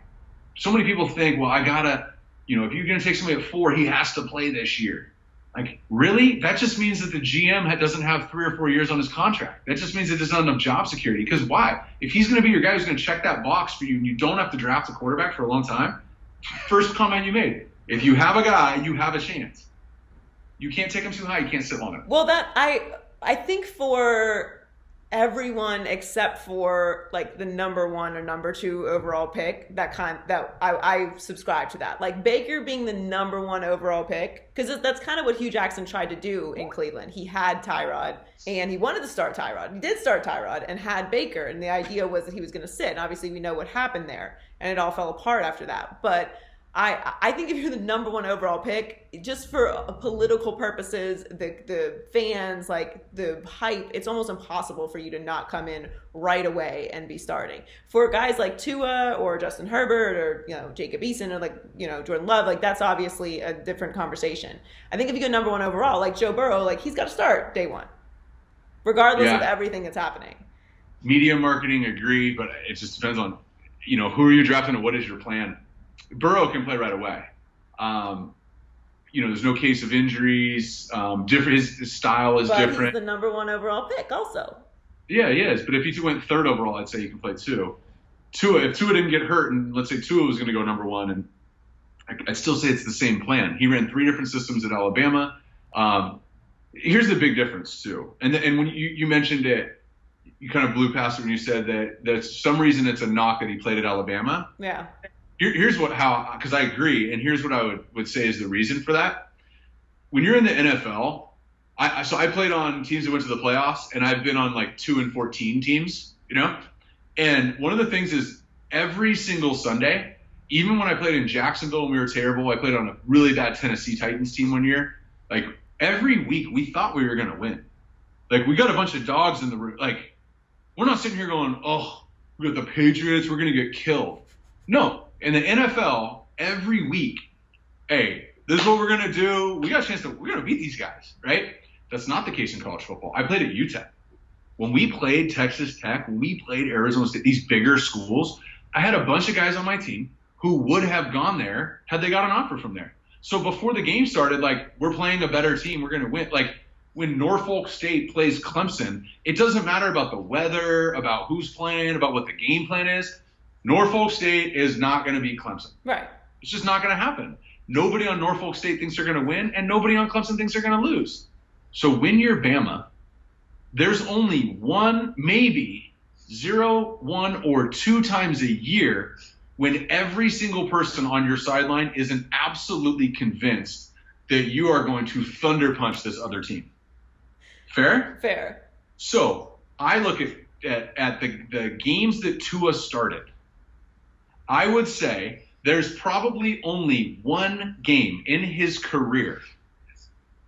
So many people think, well, I got to, if you're going to take somebody at 4, he has to play this year. Like, really? That just means that the GM doesn't have 3 or 4 years on his contract. That just means that there's not enough job security. Because why? If he's going to be your guy who's going to check that box for you and you don't have to draft a quarterback for a long time, first comment you made, if you have a guy, you have a chance. You can't take him too high. You can't sit long enough. Well, I think for everyone except for like the number 1 or number 2 overall pick, I subscribe to that. Like Baker being the number 1 overall pick, because that's kind of what Hugh Jackson tried to do in Cleveland. He had Tyrod and he wanted to start Tyrod. He did start Tyrod and had Baker, and the idea was that he was going to sit. And obviously we know what happened there, and it all fell apart after that. But I think if you're the number 1 overall pick, just for political purposes, the fans, like the hype, it's almost impossible for you to not come in right away and be starting. For guys like Tua or Justin Herbert or Jacob Eason or Jordan Love, like that's obviously a different conversation. I think if you go number 1 overall, like Joe Burrow, like he's got to start day 1, regardless of everything that's happening. Media marketing, agree, but it just depends on who are you drafting and what is your plan. Burrow can play right away. There's no case of injuries. His style is different. He's the number 1 overall pick also. Yeah, he is. But if he went 3rd overall, I'd say he can play 2. If Tua didn't get hurt, and let's say Tua was going to go number 1, and I'd still say it's the same plan. He ran 3 different systems at Alabama. Here's the big difference too. And when you mentioned it, you kind of blew past it when you said that for some reason it's a knock that he played at Alabama. Yeah. Here's because I agree, and here's what I would say is the reason for that. When you're in the NFL, I played on teams that went to the playoffs, and I've been on like 2 and 14 teams, And one of the things is every single Sunday, even when I played in Jacksonville and we were terrible, I played on a really bad Tennessee Titans team one year. Like every week we thought we were going to win. Like we got a bunch of dogs in the room. Like we're not sitting here going, oh, we got the Patriots, we're going to get killed. No. In the NFL, every week, hey, this is what we're going to do. We got a chance we're going to beat these guys, right? That's not the case in college football. I played at UTEP. When we played Texas Tech, when we played Arizona State, these bigger schools, I had a bunch of guys on my team who would have gone there had they got an offer from there. So before the game started, like, we're playing a better team, we're going to win. Like, when Norfolk State plays Clemson, it doesn't matter about the weather, about who's playing, about what the game plan is. Norfolk State is not going to beat Clemson. Right. It's just not going to happen. Nobody on Norfolk State thinks they're going to win, and nobody on Clemson thinks they're going to lose. So when you're Bama, there's only one, maybe 0, 1, or 2 times a year when every single person on your sideline isn't absolutely convinced that you are going to thunder punch this other team. Fair? Fair. So I look at the games that Tua started. I would say there's probably only one game in his career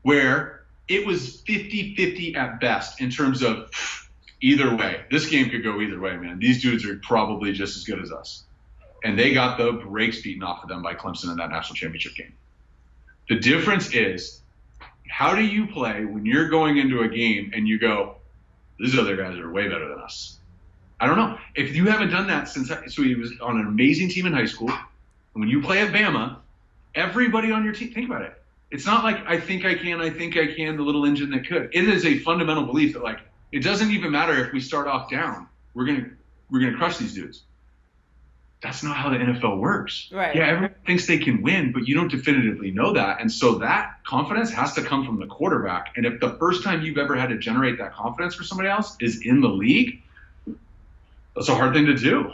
where it was 50-50 at best in terms of either way. This game could go either way, man. These dudes are probably just as good as us. And they got the brakes beaten off of them by Clemson in that national championship game. The difference is, how do you play when you're going into a game and you go, these other guys are way better than us? I don't know. If you haven't done that since – so he was on an amazing team in high school. And when you play at Bama, everybody on your team – think about it. It's not like I think I can, the little engine that could. It is a fundamental belief that, like, it doesn't even matter if we start off down. We're gonna crush these dudes. That's not how the NFL works. Right. Yeah, everyone thinks they can win, but you don't definitively know that. And so that confidence has to come from the quarterback. And if the first time you've ever had to generate that confidence for somebody else is in the league, that's a hard thing to do.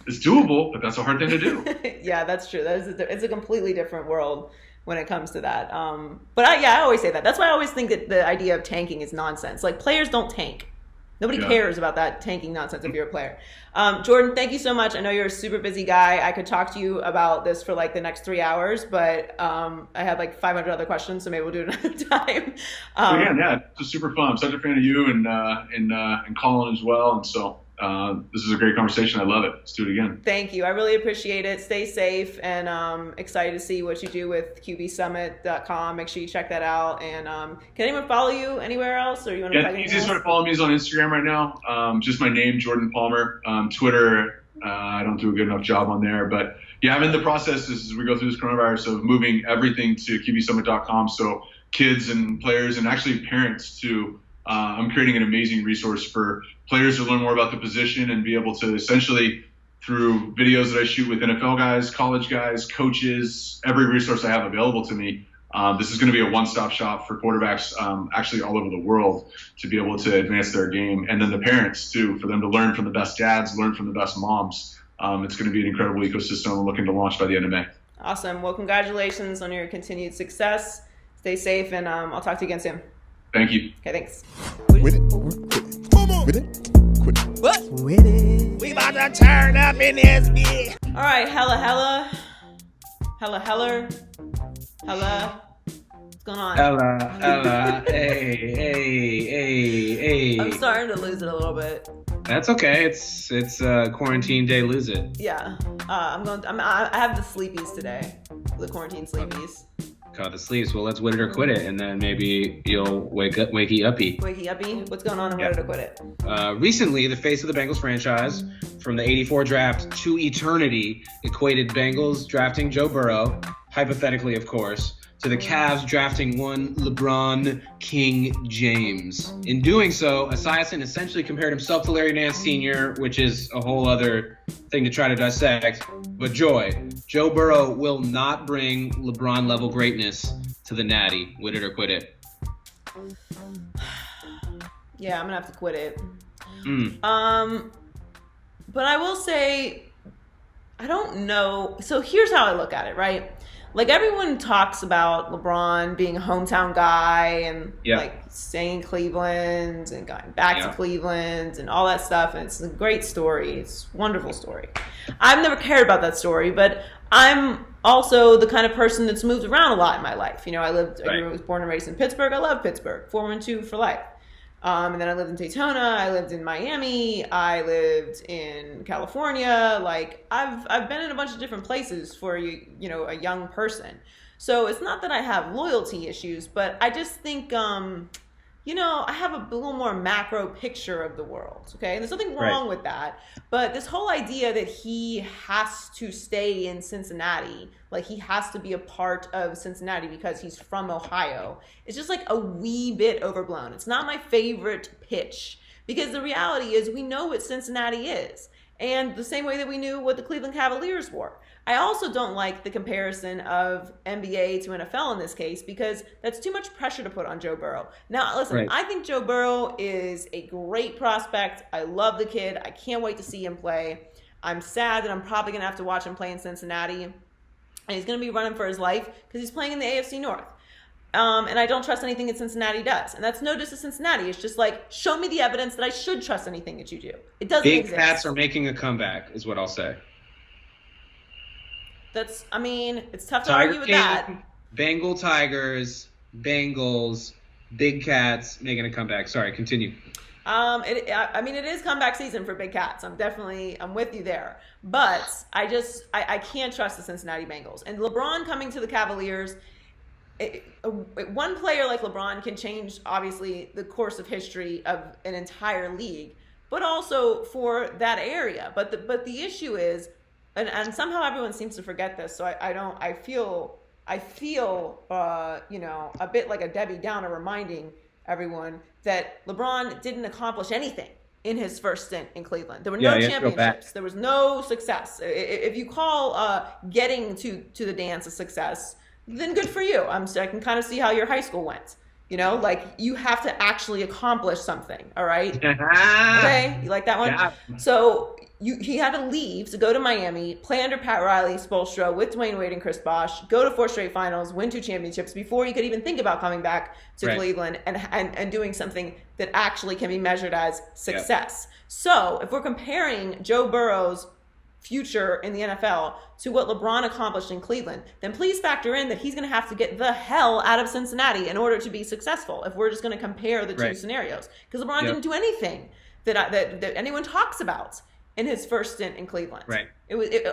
It's doable, but that's a hard thing to do. Yeah, that's true. It's a completely different world when it comes to that. But I always say that. That's why I always think that the idea of tanking is nonsense. Like, players don't tank. Nobody cares about that tanking nonsense if you're a player. Jordan, thank you so much. I know you're a super busy guy. I could talk to you about this for like the next 3 hours, but I had like 500 other questions, so maybe we'll do it another time. Yeah, it's super fun. I'm such a fan of you and Colin as well. And so this is a great conversation. I love it. Let's do it again. Thank you. I really appreciate it. Stay safe, and excited to see what you do with QBSummit.com. Make sure you check that out. And can anyone follow you anywhere else, or you want to? Yeah, the easiest way to follow me is on Instagram right now. Just my name, Jordan Palmer. Twitter, I don't do a good enough job on there, but yeah, I'm in the process as we go through this coronavirus of moving everything to QBSummit.com. So kids and players and actually parents too. I'm creating an amazing resource for players to learn more about the position and be able to essentially, through videos that I shoot with NFL guys, college guys, coaches, every resource I have available to me, This is going to be a one-stop shop for quarterbacks actually all over the world to be able to advance their game. And then the parents, too, for them to learn from the best dads, learn from the best moms. It's going to be an incredible ecosystem we're looking to launch by the end of May. Awesome. Well, congratulations on your continued success. Stay safe, and I'll talk to you again soon. Thank you. Okay, thanks. With it. With it. Quit it. What? With it. We about to turn up in this bitch. All right, hella. What's going on? Ella. Hey. I'm starting to lose it a little bit. That's okay. It's quarantine day. Lose it. Yeah. I have the sleepies today. The quarantine sleepies. Caught the sleeves. Well, let's win it or quit it, and then maybe you'll wakey uppy. Wakey uppy. What's going on in Win It or Quit It? Recently, the face of the Bengals franchise from the '84 draft to eternity equated Bengals drafting Joe Burrow, hypothetically, of course, to the Cavs drafting one LeBron King James. In doing so, Esiason essentially compared himself to Larry Nance Sr., which is a whole other thing to try to dissect. But Joe Burrow will not bring LeBron-level greatness to the Natty. Win it or quit it. Yeah, I'm gonna have to quit it. But I will say, I don't know. So here's how I look at it, right? Like, everyone talks about LeBron being a hometown guy and like staying in Cleveland and going back to Cleveland and all that stuff. And it's a great story. It's a wonderful story. I've never cared about that story, but I'm also the kind of person that's moved around a lot in my life. You know, I was born and raised in Pittsburgh. I love Pittsburgh. 4-1-2 for life. And then I lived in Daytona. I lived in Miami. I lived in California. Like, I've been in a bunch of different places for a young person. So it's not that I have loyalty issues, but I just think, I have a little more macro picture of the world. Okay, and there's nothing wrong with that. But this whole idea that he has to stay in Cincinnati, like he has to be a part of Cincinnati because he's from Ohio, it's just like a wee bit overblown. It's not my favorite pitch, because the reality is we know what Cincinnati is, and the same way that we knew what the Cleveland Cavaliers were. I also don't like the comparison of NBA to NFL in this case, because that's too much pressure to put on Joe Burrow. Now, listen, I think Joe Burrow is a great prospect. I love the kid. I can't wait to see him play. I'm sad that I'm probably going to have to watch him play in Cincinnati. And he's going to be running for his life because he's playing in the AFC North. And I don't trust anything that Cincinnati does. And that's no diss to Cincinnati. It's just like, show me the evidence that I should trust anything that you do. It doesn't exist. Big Cats are making a comeback, is what I'll say. It's tough to argue with that. Bengal Tigers, Bengals, Big Cats making a comeback. Sorry, continue. It is comeback season for Big Cats. I'm with you there. But I can't trust the Cincinnati Bengals. And LeBron coming to the Cavaliers, one player like LeBron can change, obviously, the course of history of an entire league, but also for that area. But the issue is, and somehow everyone seems to forget this. So I feel a bit like a Debbie Downer reminding everyone that LeBron didn't accomplish anything in his first stint in Cleveland. There were no championships. There was no success. If you call getting to the dance a success, then good for you. I can kind of see how your high school went. Like, you have to actually accomplish something. All right. Okay. You like that one? Yeah. So he had to leave to go to Miami, play under Pat Riley, Spoelstra, with Dwayne Wade and Chris Bosh, go to 4 straight finals, win 2 championships before he could even think about coming back to Cleveland and doing something that actually can be measured as success. So if we're comparing Joe Burrow's future in the NFL to what LeBron accomplished in Cleveland, then please factor in that he's going to have to get the hell out of Cincinnati in order to be successul, if we're just going to compare the two scenarios. Because LeBron didn't do anything that anyone talks about in his first stint in Cleveland. Right.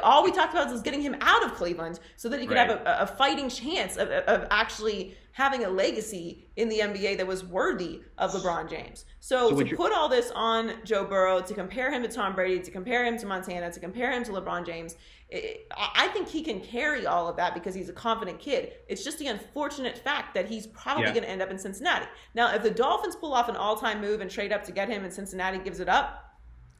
All we talked about was getting him out of Cleveland so that he could have a fighting chance of actually having a legacy in the NBA that was worthy of LeBron James. So to put all this on Joe Burrow, to compare him to Tom Brady, to compare him to Montana, to compare him to LeBron James, I think he can carry all of that because he's a confident kid. It's just the unfortunate fact that he's probably going to end up in Cincinnati. Now, if the Dolphins pull off an all-time move and trade up to get him and Cincinnati gives it up,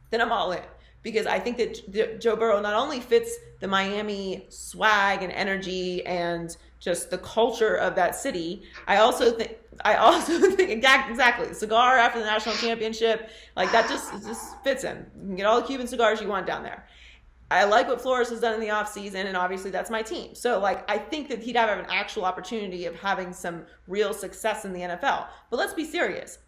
then I'm all in. Because I think that Joe Burrow not only fits the Miami swag and energy and just the culture of that city. I also think exactly cigar after the national championship, like that just fits in. You can get all the Cuban cigars you want down there. I like what Flores has done in the offseason, and obviously that's my team. So, like, I think that he'd have an actual opportunity of having some real success in the NFL. But let's be serious.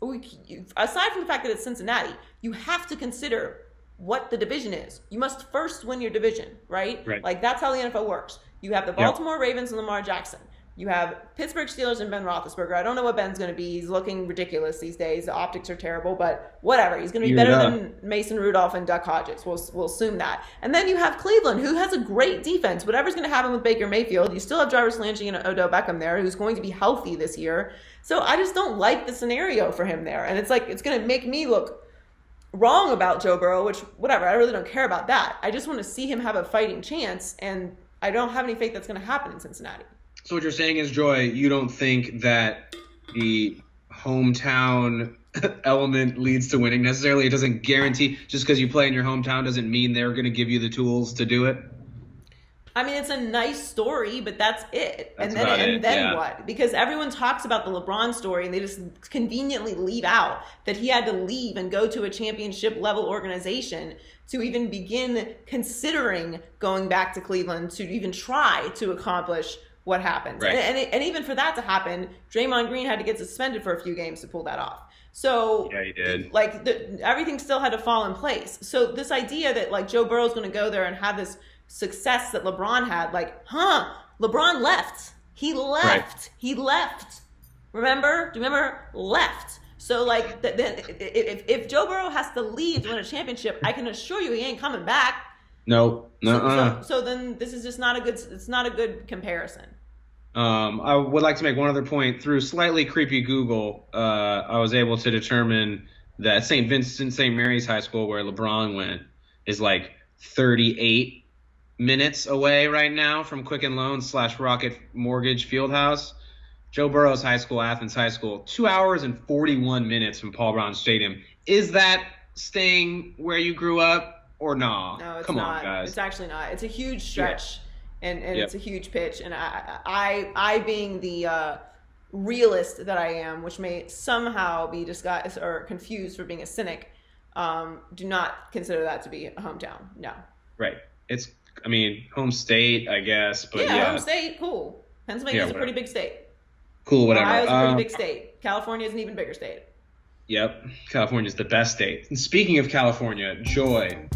Aside from the fact that it's Cincinnati, you have to consider what the division is. You must first win your division, right? Like, that's how the NFL works. You have the Baltimore Ravens and Lamar Jackson. You have Pittsburgh Steelers and Ben Roethlisberger. I don't know what Ben's going to be. He's looking ridiculous these days. The optics are terrible, but whatever. He's going to be better than Mason Rudolph and Duck Hodges. We'll assume that. And then you have Cleveland, who has a great defense. Whatever's going to happen with Baker Mayfield, you still have Jarvis Landry and Odell Beckham there, who's going to be healthy this year. So I just don't like the scenario for him there. And it's like, it's going to make me look wrong about Joe Burrow, which, whatever, I really don't care about that. I just want to see him have a fighting chance, and I don't have any faith that's going to happen in Cincinnati. So what you're saying is, Joy, you don't think that the hometown element leads to winning necessarily? It doesn't guarantee, just because you play in your hometown doesn't mean they're going to give you the tools to do it? I mean, it's a nice story, but that's it. And then what? Because everyone talks about the LeBron story, and they just conveniently leave out that he had to leave and go to a championship level organization to even begin considering going back to Cleveland to even try to accomplish what happened. Right. And even for that to happen, Draymond Green had to get suspended for a few games to pull that off. So yeah, he did. Like everything still had to fall in place. So this idea that like Joe Burrow's going to go there and have this success that LeBron had, like, LeBron left. He left. Right. He left. Remember? Do you remember? Left. So like, if Joe Burrow has to leave to win a championship, I can assure you he ain't coming back. No. So then this is just not a good. It's not a good comparison. I would like to make one other point. Through slightly creepy Google, I was able to determine that St. Vincent St. Mary's High School, where LeBron went, is like 38 minutes away right now from Quicken Loans / Rocket Mortgage Fieldhouse. Joe Burrow's high school, Athens High School, 2 hours and 41 minutes from Paul Brown Stadium. Is that staying where you grew up or nah? No, it's Come not. on, guys. It's actually not. It's a huge stretch, and it's a huge pitch. And I being the realist that I am, which may somehow be disguised or confused for being a cynic, do not consider that to be a hometown. No. Right. It's, I mean, home state, I guess. But home state, cool. Pennsylvania's a pretty big state. Cool, whatever. Ohio's a pretty big state. California's an even bigger state. Yep. California's the best state. And speaking of California, Joy,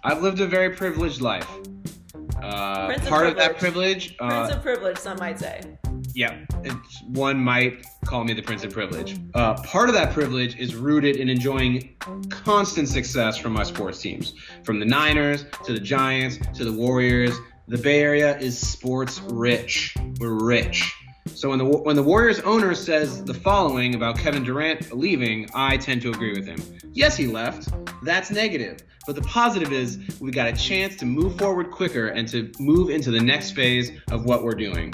I've lived a very privileged life. Part of that privilege. Prince of privilege, some might say. Yeah. One might call me the Prince of Privilege. Part of that privilege is rooted in enjoying constant success from my sports teams. From the Niners to the Giants to the Warriors. The Bay Area is sports rich. We're rich. So when the Warriors owner says the following about Kevin Durant leaving, I tend to agree with him. Yes, he left. That's negative. But the positive is we got a chance to move forward quicker and to move into the next phase of what we're doing.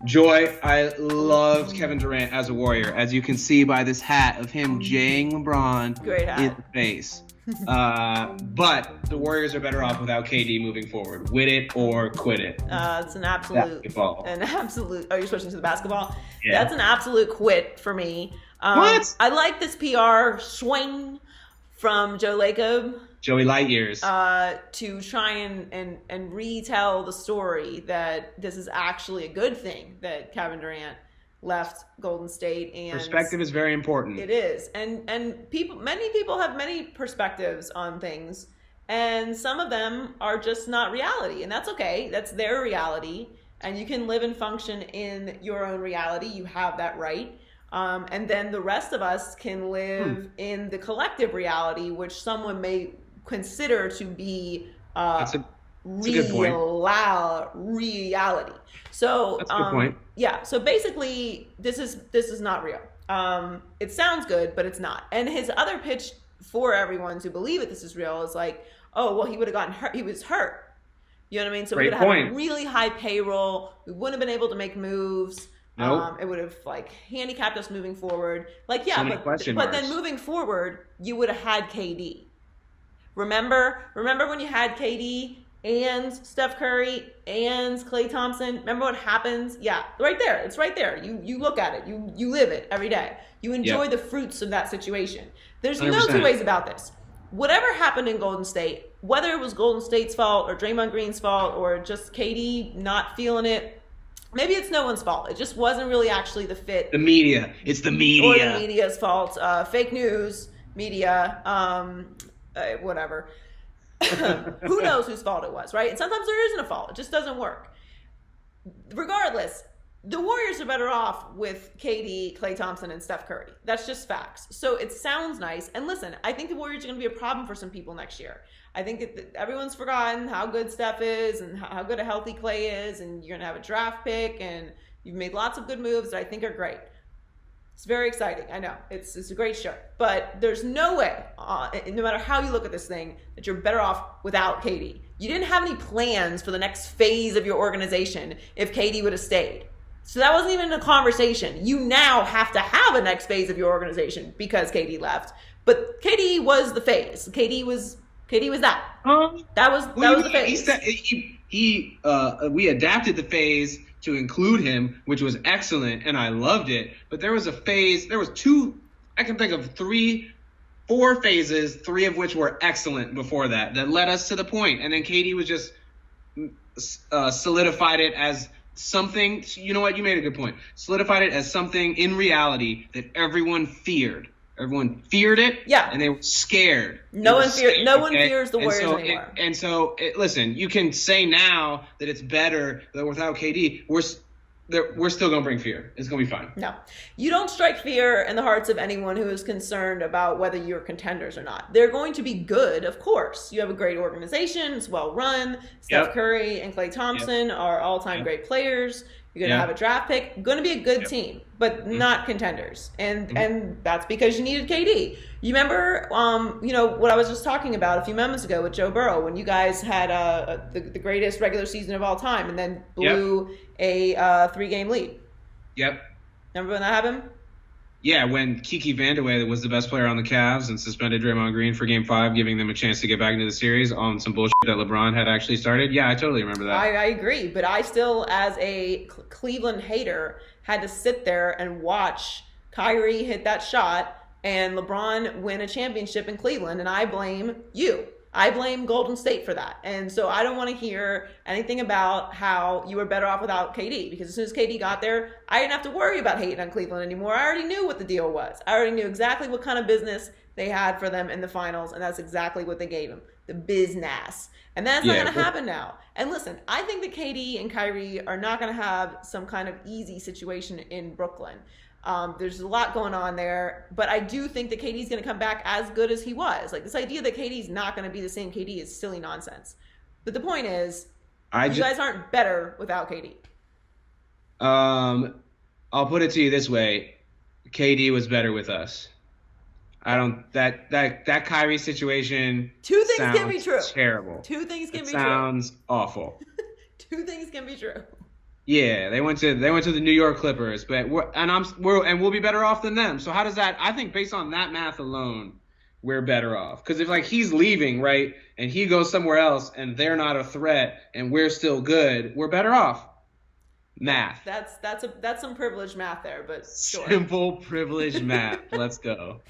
Joy, I loved Kevin Durant as a Warrior, as you can see by this hat of him jaying LeBron in the face. But the Warriors are better off without KD moving forward. Wit it or quit it. It's an absolute. Basketball. Oh, you're switching to the basketball? Yeah. That's an absolute quit for me. What? I like this PR swing from Joe Lacob. Joey Lightyears. To try and retell the story that this is actually a good thing that Kevin Durant left Golden State, and perspective is very important. It is, and many people have many perspectives on things, and some of them are just not reality, and that's okay. That's their reality, and you can live and function in your own reality. You have that right. And then the rest of us can live in the collective reality, which someone may consider to be reality. So that's a good point. Yeah. So basically, this is not real. It sounds good, but it's not. And his other pitch for everyone to believe that this is real is like, oh, well, he would have gotten hurt. He was hurt. You know what I mean? So we would have had a really high payroll. We wouldn't have been able to make moves. Nope. It would have like handicapped us moving forward. Like, yeah, so but then moving forward, you would have had KD. Remember when you had KD and Steph Curry and Klay Thompson. Remember what happens? Yeah, right there. It's right there. You look at it. You live it every day. You enjoy the fruits of that situation. There's 100%. No two ways about this. Whatever happened in Golden State, whether it was Golden State's fault or Draymond Green's fault or just KD not feeling it, maybe it's no one's fault. It just wasn't really actually the fit. The media. It's the media. Or the media's fault. Fake news, media, whatever. Who knows whose fault it was, right? And sometimes there isn't a fault. It just doesn't work. Regardless, the Warriors are better off with KD, Klay Thompson, and Steph Curry. That's just facts. So it sounds nice. And listen, I think the Warriors are going to be a problem for some people next year. I think that everyone's forgotten how good Steph is and how good a healthy Klay is. And you're going to have a draft pick. And you've made lots of good moves that I think are great. It's very exciting. I know. It's a great show. But there's no way, no matter how you look at this thing, that you're better off without KD. You didn't have any plans for the next phase of your organization if KD would have stayed. So that wasn't even a conversation. You now have to have a next phase of your organization because KD left. But KD was the phase. KD was that. That was the phase. We adapted the phase to include him, which was excellent, and I loved it. But there was a phase, there was I can think of 4 phases, 3 of which were excellent before that led us to the point. And then KD was just solidified it as something, you know what, you made a good point. Solidified it as something in reality that everyone feared. Everyone feared it, and they were scared. No one fears the Warriors anymore. Listen, you can say now that it's better that without KD, we're still going to bring fear. It's going to be fine. No. You don't strike fear in the hearts of anyone who is concerned about whether you're contenders or not. They're going to be good, of course. You have a great organization. It's well run. Steph Curry and Klay Thompson are all-time great players. You're going to have a draft pick. Going to be a good team, but not contenders. And that's because you needed KD. You remember, what I was just talking about a few moments ago with Joe Burrow when you guys had the greatest regular season of all time and then blew a 3-game lead. Yep. Remember when that happened? Yeah, when Kiki Vandeweghe was the best player on the Cavs and suspended Draymond Green for Game 5, giving them a chance to get back into the series on some bullshit that LeBron had actually started. Yeah, I totally remember that. I agree, but I still, as a Cleveland hater, had to sit there and watch Kyrie hit that shot and LeBron win a championship in Cleveland, and I blame you. I blame Golden State for that. And so I don't want to hear anything about how you were better off without KD, because as soon as KD got there, I didn't have to worry about hating on Cleveland anymore. I already knew what the deal was. I already knew exactly what kind of business they had for them in the finals, and that's exactly what they gave them, the business. And that's not going to happen now. And listen, I think that KD and Kyrie are not going to have some kind of easy situation in Brooklyn. There's a lot going on there, but I do think that KD's going to come back as good as he was. Like, this idea that KD's not going to be the same KD is silly nonsense. But the point is, you guys aren't better without KD. I'll put it to you this way. KD was better with us. That Kyrie situation. Two things can be true. Terrible. Two things can be true. Sounds awful. Two things can be true. Yeah, they went to the New York Clippers, but we'll be better off than them. So how does that? I think based on that math alone, we're better off. Because if he's leaving, right, and he goes somewhere else, and they're not a threat, and we're still good, we're better off. Math. That's some privileged math there, but sure. Simple privileged math. Let's go.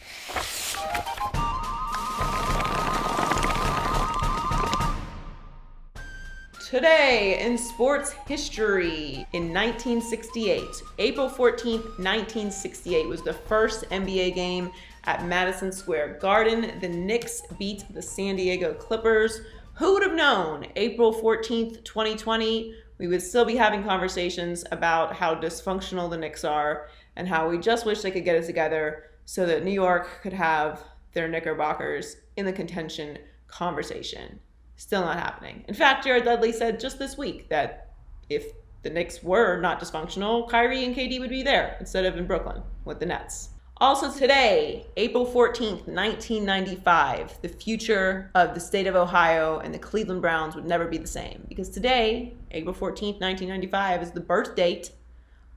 Today in sports history, in 1968, April 14th, 1968 was the first NBA game at Madison Square Garden. The Knicks beat the San Diego Clippers. Who would have known April 14th, 2020, we would still be having conversations about how dysfunctional the Knicks are and how we just wish they could get it together so that New York could have their Knickerbockers in the contention conversation. Still not happening. In fact, Jared Dudley said just this week that if the Knicks were not dysfunctional, Kyrie and KD would be there instead of in Brooklyn with the Nets. Also today, April 14th, 1995, the future of the state of Ohio and the Cleveland Browns would never be the same. Because today, April 14th, 1995, is the birth date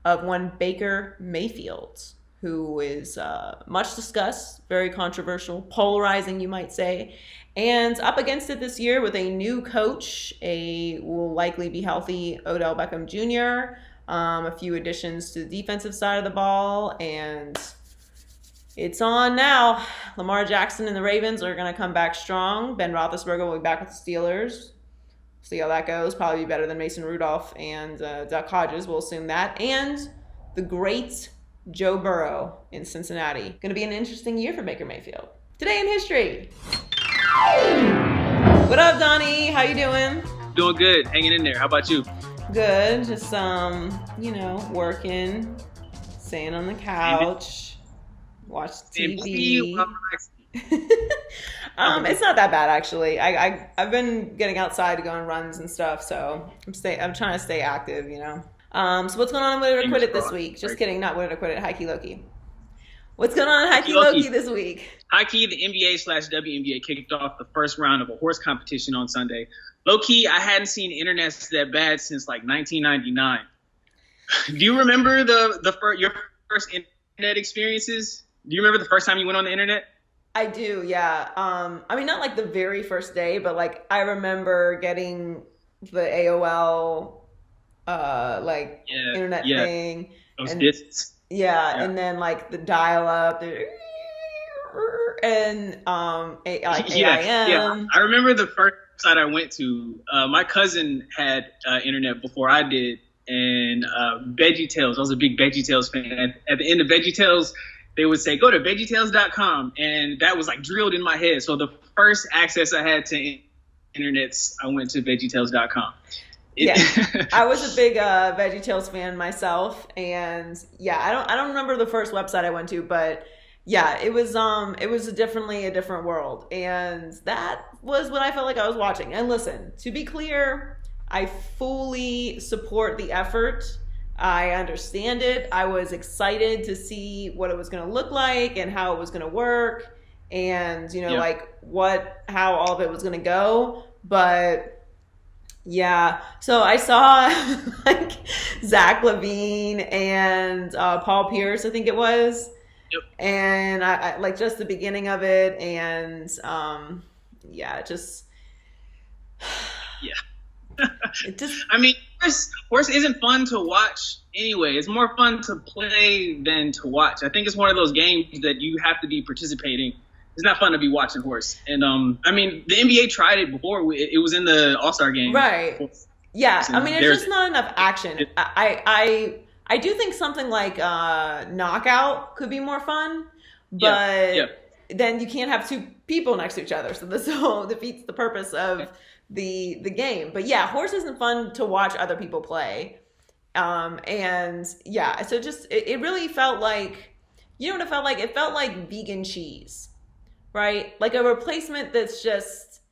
of one Baker Mayfield. who is much discussed, very controversial, polarizing, you might say. And up against it this year with a new coach, will likely be healthy Odell Beckham Jr., a few additions to the defensive side of the ball, and it's on now. Lamar Jackson and the Ravens are going to come back strong. Ben Roethlisberger will be back with the Steelers. See how that goes. Probably be better than Mason Rudolph and Duck Hodges. We'll assume that. And the great Joe Burrow in Cincinnati. Going to be an interesting year for Baker Mayfield. Today in history. What up, Donnie? How you doing? Doing good. Hanging in there. How about you? Good. Just, working, staying on the couch, watch TV. It's not that bad, actually. I've been getting outside to go on runs and stuff, so I'm trying to stay active, So what's going on with Wit It or Quit It this week? Just kidding, not Wit It or Quit It, High Key Low Key. What's going on in High Key Low Key this week? High Key, the NBA/WNBA kicked off the first round of a horse competition on Sunday. Low key, I hadn't seen internet that bad since like 1999. Do you remember your first internet experiences? Do you remember the first time you went on the internet? I do, yeah. Not like the very first day, but like I remember getting the AOL internet thing. Those discs. Yeah, and then like the dial up and AIM. Yeah. I remember the first site I went to. My cousin had internet before I did, and VeggieTales. I was a big VeggieTales fan. At the end of VeggieTales, they would say, go to VeggieTales.com. And that was like drilled in my head. So the first access I had to internets, I went to VeggieTales.com. Yeah, I was a big VeggieTales fan myself. And yeah, I don't remember the first website I went to, but yeah, it was definitely a different world. And that was what I felt like I was watching. And listen, to be clear, I fully support the effort. I understand it. I was excited to see what it was going to look like and how it was going to work and, how all of it was going to go. But yeah, so I saw like Zach LaVine and Paul Pierce, I think it was. Yep. And I like just the beginning of it. And horse isn't fun to watch anyway. It's more fun to play than to watch. I think it's one of those games that you have to be participating. It's not fun to be watching horse. And the NBA tried it before. It was in the All-Star game. Right. Yeah. There's just not enough action. I do think something like knockout could be more fun, but then you can't have two people next to each other. So this whole defeats the purpose of the game. But yeah, horse isn't fun to watch other people play. So it really felt like, you know what it felt like? It felt like vegan cheese, right? Like a replacement it's just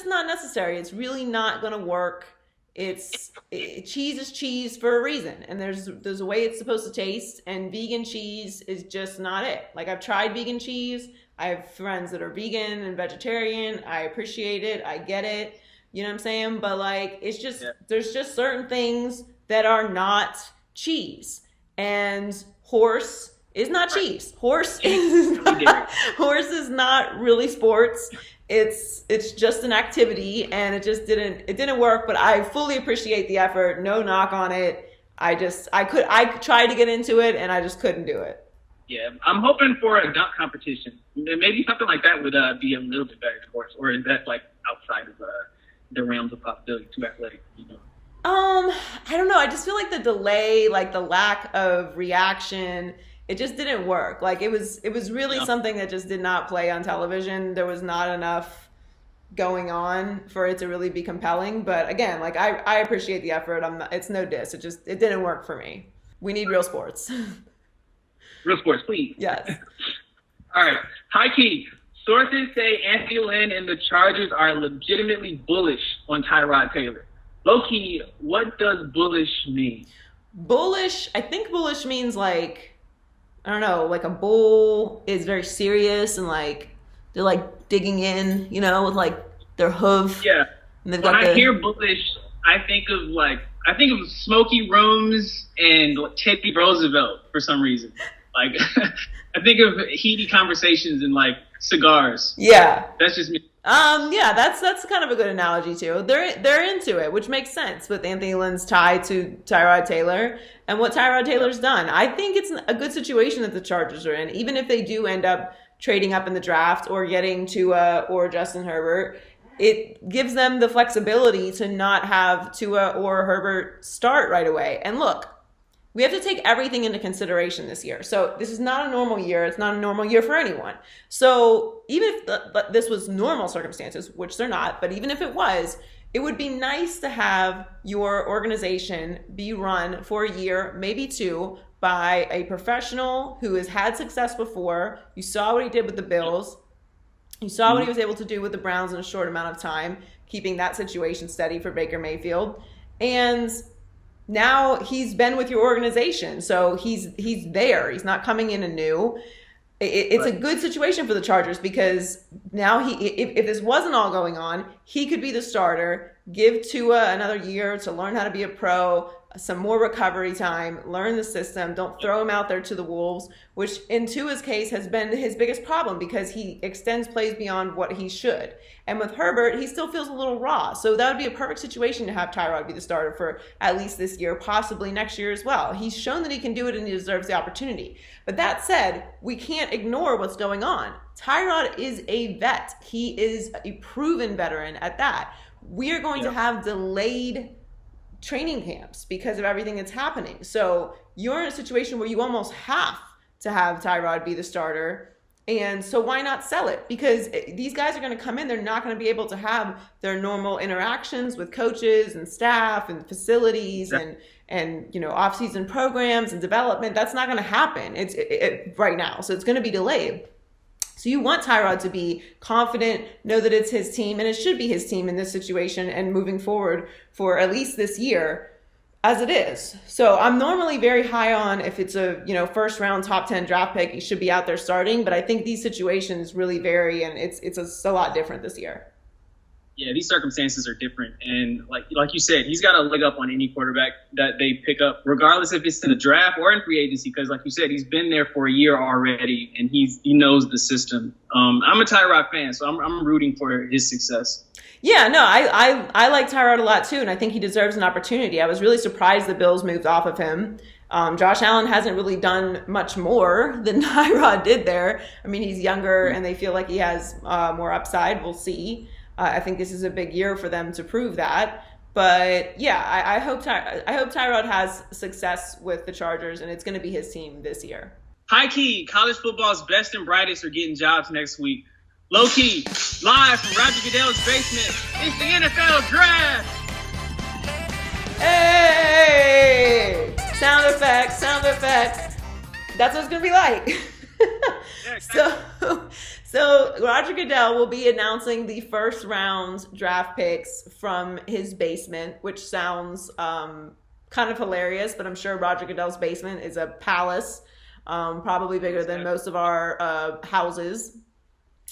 not necessary. It's really not going to work. Cheese is cheese for a reason, and there's a way it's supposed to taste, and vegan cheese is just not it. Like I've tried vegan cheese. I have friends that are vegan and vegetarian. I appreciate it. I get it. You know what I'm saying? But like, it's just, there's just certain things that are not cheese, and horse is not cheese. Horse is not really sports. It's just an activity, and it didn't work, but I fully appreciate the effort. No knock on it. I tried to get into it and I just couldn't do it. Yeah, I'm hoping for a dunk competition. Maybe something like that would be a little bit better, of course. Or is that like outside of the realms of possibility? Too athletic, I don't know. I just feel like the delay, like the lack of reaction, it just didn't work. Like it was really something that just did not play on television. There was not enough going on for it to really be compelling. But again, like I appreciate the effort. It's no diss. It didn't work for me. We need real sports. Real sports, please. Yes. All right. High key. Sources say Anthony Lynn and the Chargers are legitimately bullish on Tyrod Taylor. Low key, what does bullish mean? Bullish, I think bullish means like, I don't know, like a bull is very serious and like they're like digging in, with like their hoof. Yeah. And when I hear bullish, I think of Smoky Rooms and Teddy Roosevelt for some reason. Like, I think of heaty conversations and like cigars. Yeah. That's just me. Yeah, that's kind of a good analogy too. They're into it, which makes sense with Anthony Lynn's tie to Tyrod Taylor and what Tyrod Taylor's done. I think it's a good situation that the Chargers are in, even if they do end up trading up in the draft or getting Tua or Justin Herbert. It gives them the flexibility to not have Tua or Herbert start right away. And look, we have to take everything into consideration this year. So this is not a normal year. It's not a normal year for anyone. So even if this was normal circumstances, which they're not, but even if it was, it would be nice to have your organization be run for a year, maybe two, by a professional who has had success before. You saw what he did with the Bills. You saw what he was able to do with the Browns in a short amount of time, keeping that situation steady for Baker Mayfield. And now he's been with your organization, so he's there. He's not coming in anew. It's a good situation for the Chargers because now if this wasn't all going on, he could be the starter, give Tua another year to learn how to be a pro, some more recovery time, learn the system, don't throw him out there to the wolves, which in Tua's case has been his biggest problem because he extends plays beyond what he should. And with Herbert, he still feels a little raw. So that would be a perfect situation to have Tyrod be the starter for at least this year, possibly next year as well. He's shown that he can do it and he deserves the opportunity. But that said, we can't ignore what's going on. Tyrod is a vet. He is a proven veteran at that. We are going to have delayed training camps because of everything that's happening. So you're in a situation where you almost have to have Tyrod be the starter. And so why not sell it? Because these guys are going to come in. They're not going to be able to have their normal interactions with coaches and staff and facilities and you know, off-season programs and development. That's not going to happen. It's right now. So it's going to be delayed. So you want Tyrod to be confident, know that it's his team, and it should be his team in this situation and moving forward for at least this year as it is. So I'm normally very high on if it's a, you know, first round top 10 draft pick, he should be out there starting. But I think these situations really vary and it's a lot different this year. Yeah, these circumstances are different. And like you said, he's got a leg up on any quarterback that they pick up, regardless if it's in the draft or in free agency, because like you said, he's been there for a year already and he knows the system. I'm a Tyrod fan, so I'm rooting for his success. Yeah, no, I like Tyrod a lot too, and I think he deserves an opportunity. I was really surprised the Bills moved off of him. Josh Allen hasn't really done much more than Tyrod did there. I mean, he's younger and they feel like he has more upside. We'll see. I think this is a big year for them to prove that. But yeah, I hope Tyrod has success with the Chargers, and it's going to be his team this year. High key, college football's best and brightest are getting jobs next week. Low key, live from Roger Goodell's basement, it's the NFL Draft. Hey! Sound effects. That's what it's going to be like. Yeah, exactly. So Roger Goodell will be announcing the first round draft picks from his basement, which sounds kind of hilarious, but I'm sure Roger Goodell's basement is a palace, probably bigger than most of our houses.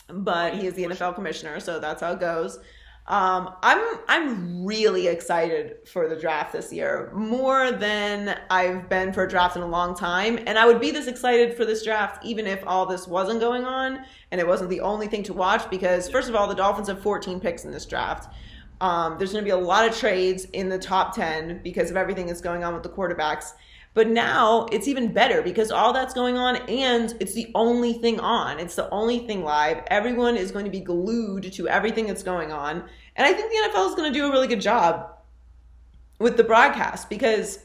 But he is the NFL commissioner, so that's how it goes. I'm really excited for the draft this year, more than I've been for a draft in a long time. And I would be this excited for this draft even if all this wasn't going on and it wasn't the only thing to watch, because first of all, the Dolphins have 14 picks in this draft. There's going to be a lot of trades in the top 10 because of everything that's going on with the quarterbacks. But now it's even better because all that's going on and it's the only thing on. It's the only thing live. Everyone is going to be glued to everything that's going on. And I think the NFL is going to do a really good job with the broadcast because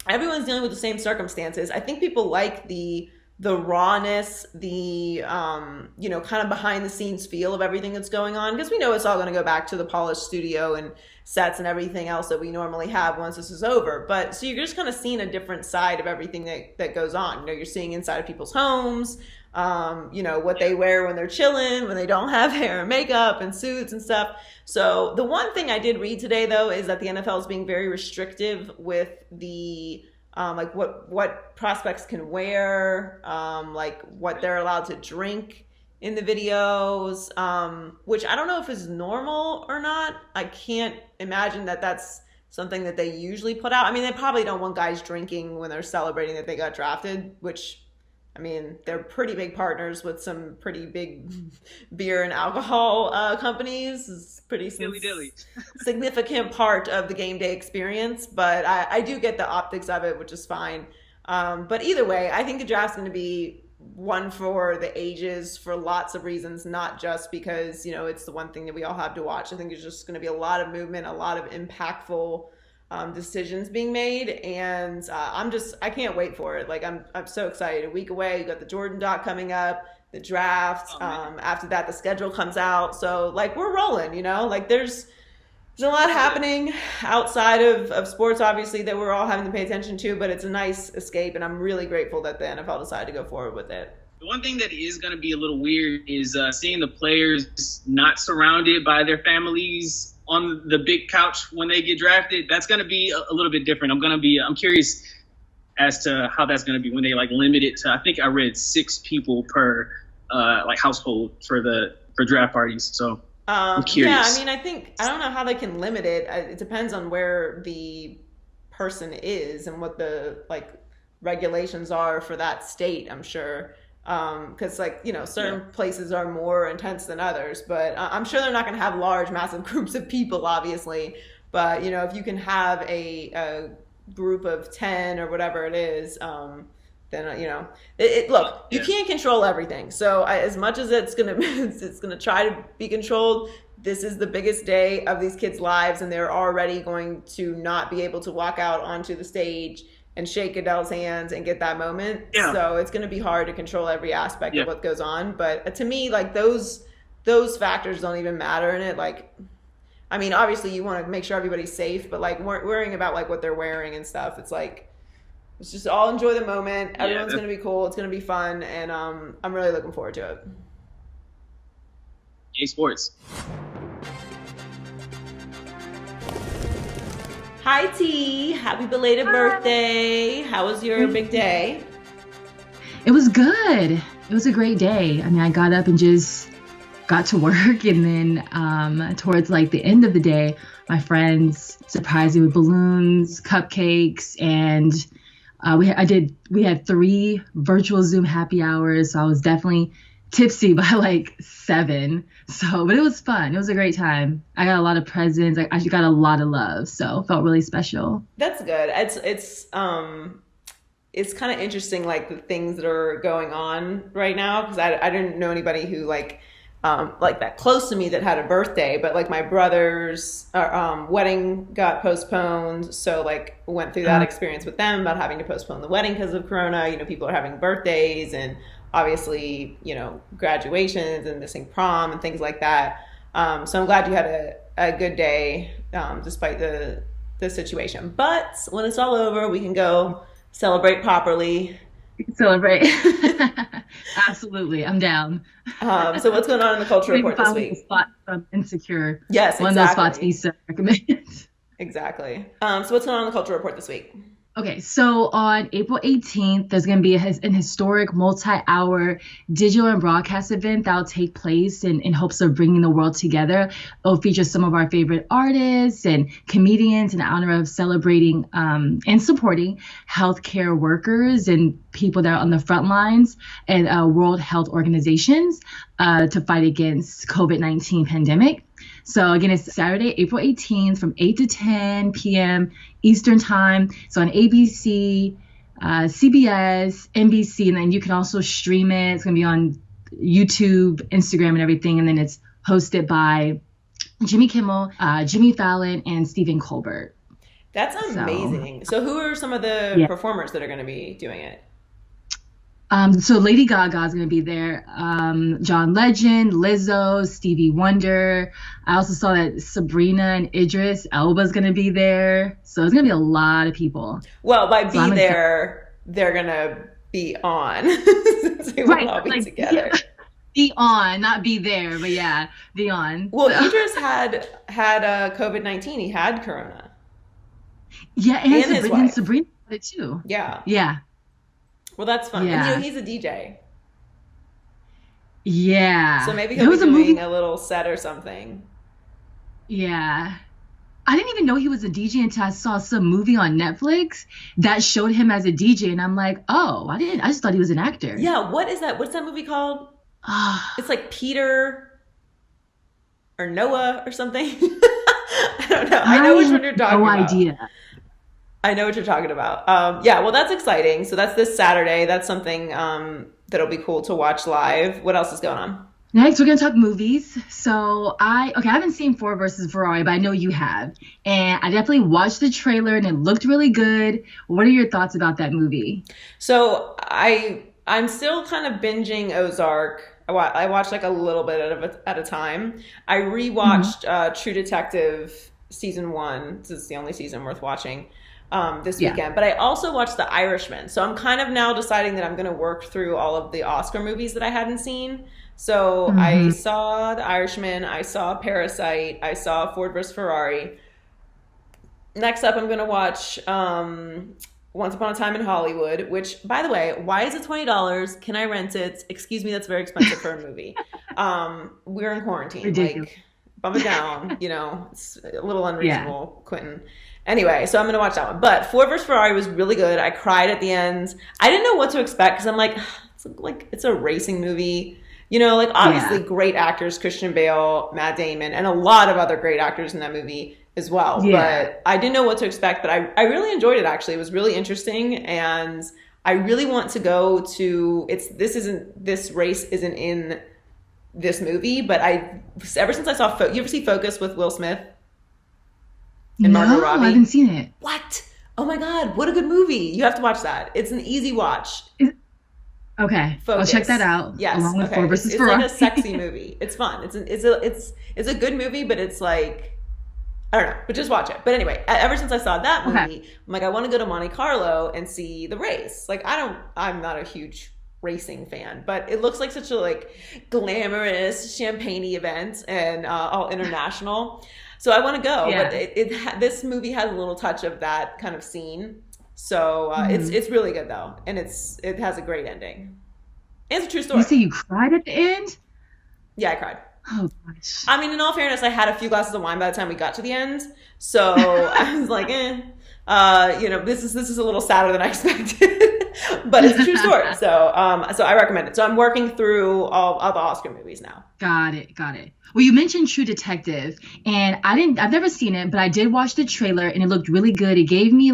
everyone's dealing with the same circumstances. I think people like the rawness, the kind of behind the scenes feel of everything that's going on, because we know it's all going to go back to the polished studio and sets and everything else that we normally have once this is over. But so you're just kind of seeing a different side of everything that goes on. You're seeing inside of people's homes, what they wear when they're chilling, when they don't have hair and makeup and suits and stuff. So the one thing I did read today, though, is that the NFL is being very restrictive with the what prospects can wear, what they're allowed to drink in the videos, which I don't know if is normal or not. I can't imagine that that's something that they usually put out. I mean, they probably don't want guys drinking when they're celebrating that they got drafted, which I mean, they're pretty big partners with some pretty big beer and alcohol companies. It's pretty significant part of the game day experience. But I do get the optics of it, which is fine. But either way, I think the draft's going to be one for the ages for lots of reasons, not just because, you know, it's the one thing that we all have to watch. I think there's just going to be a lot of movement, a lot of impactful decisions being made, and I can't wait for it. Like I'm so excited. A week away, you got the Jordan doc coming up, the draft. After that, the schedule comes out. So like we're rolling, you know. Like there's a lot happening outside of sports, obviously, that we're all having to pay attention to, but it's a nice escape, and I'm really grateful that the NFL decided to go forward with it. The one thing that is going to be a little weird is seeing the players not surrounded by their families on the big couch when they get drafted. That's going to be a little bit different. I'm curious as to how that's going to be when they like limit it to, I think I read 6 people per like household for draft parties. So I'm curious. Yeah, I mean, I don't know how they can limit it. It depends on where the person is and what the like regulations are for that state, I'm sure. Because like, you know, certain places are more intense than others, but I'm sure they're not going to have large, massive groups of people, obviously. But, you know, if you can have a group of 10 or whatever it is, then, you know, look, you can't control everything. So as much as it's going to try to be controlled, this is the biggest day of these kids' lives, and they're already going to not be able to walk out onto the stage and shake Goodell's hands and get that moment. Yeah. So it's going to be hard to control every aspect of what goes on. But to me, like those factors don't even matter in it. Like, I mean, obviously you want to make sure everybody's safe, but like worrying about like what they're wearing and stuff, it's like, let's just all enjoy the moment. Everyone's going to be cool. It's going to be fun. And I'm really looking forward to it. Yay, sports. Hi, T. Happy belated birthday. How was your big day? It was good. It was a great day. I mean, I got up and just got to work. And then towards like the end of the day, my friends surprised me with balloons, cupcakes, and we had 3 virtual Zoom happy hours. So I was definitely tipsy by like 7. But it was fun. It was a great time. I got a lot of presents. I got a lot of love. So it felt really special. That's good. It's kind of interesting, like the things that are going on right now. Cause I didn't know anybody who like that close to me that had a birthday, but like my brother's wedding got postponed. So like went through that experience with them about having to postpone the wedding because of Corona. You know, people are having birthdays and obviously, you know, graduations and missing prom and things like that. So I'm glad you had a good day despite the situation. But when it's all over, we can go celebrate properly. Celebrate. Absolutely. I'm down. So what's going on in the culture report this week? Spot from Insecure. Yes, one exactly. of those spots Issa recommends. Exactly. So what's going on in the culture report this week? Okay, so on April 18th, there's going to be an historic multi-hour digital and broadcast event that will take place in hopes of bringing the world together. It'll feature some of our favorite artists and comedians in honor of celebrating and supporting healthcare workers and people that are on the front lines and World Health Organizations to fight against COVID-19 pandemic. So again, it's Saturday, April 18th from 8 to 10 p.m. Eastern time. So on ABC, CBS, NBC, and then you can also stream it. It's going to be on YouTube, Instagram, and everything. And then it's hosted by Jimmy Kimmel, Jimmy Fallon, and Stephen Colbert. That's amazing. So who are some of the performers that are going to be doing it? So Lady Gaga is going to be there. John Legend, Lizzo, Stevie Wonder. I also saw that Sabrina and Idris Elba is going to be there. So it's going to be a lot of people. Well, by be there, they're going to be on. They will all be together. Yeah. Be on, not be there, but yeah, be on. Well, so. Idris had COVID-19. He had Corona. Yeah, and Sabrina had it too. Yeah. Yeah. Well, that's fun. Yeah. And he's a DJ. Yeah. So maybe he'll be doing a little set or something. Yeah. I didn't even know he was a DJ until I saw some movie on Netflix that showed him as a DJ, and I'm like, oh, I just thought he was an actor. Yeah, what is that? What's that movie called? It's like Peter or Noah or something. I don't know. I know which one you're talking about. No idea. I know what you're talking about. Yeah, well, that's exciting. So that's this Saturday. That's something that'll be cool to watch live. What else is going on? Next, we're going to talk movies. So I haven't seen Ford versus Ferrari, but I know you have. And I definitely watched the trailer and it looked really good. What are your thoughts about that movie? So I'm still kind of binging Ozark. I watched like a little bit at a time. I rewatched True Detective season 1. This is the only season worth watching this weekend. But I also watched The Irishman. So I'm kind of now deciding that I'm going to work through all of the Oscar movies that I hadn't seen. So I saw The Irishman, I saw Parasite, I saw Ford vs. Ferrari. Next up, I'm going to watch Once Upon a Time in Hollywood, which, by the way, why is it $20? Can I rent it? Excuse me, that's very expensive for a movie. We're in quarantine. Ridiculous. Like, bump it down, it's a little unreasonable, Quentin. Anyway, so I'm going to watch that one. But Ford vs. Ferrari was really good. I cried at the end. I didn't know what to expect because I'm like, it's a racing movie. Obviously great actors, Christian Bale, Matt Damon, and a lot of other great actors in that movie as well. Yeah. But I didn't know what to expect, but I really enjoyed it, actually. It was really interesting, and I really want to go to this race isn't in this movie, but ever since I saw you ever see Focus with Will Smith and Margot Robbie? I haven't seen it. What? Oh my God, what a good movie. You have to watch that. It's an easy watch. Okay, Focus. I'll check that out. Yes, along with Ford vs. Ferrari. It's like a sexy movie. It's fun. It's a good movie, but it's like, I don't know. But just watch it. But anyway, ever since I saw that movie, I'm like, I want to go to Monte Carlo and see the race. Like, I'm not a huge racing fan, but it looks like such a glamorous champagne-y event and all international. So I want to go. Yeah. But this movie has a little touch of that kind of scene. So it's really good though, and it has a great ending. And it's a true story. You say you cried at the end? Yeah, I cried. Oh gosh. I mean, in all fairness, I had a few glasses of wine by the time we got to the end, so I was like, this is a little sadder than I expected, but it's a true story. So I recommend it. So I'm working through all the Oscar movies now. Got it. Well, you mentioned True Detective, and I've never seen it, but I did watch the trailer, and it looked really good. It gave me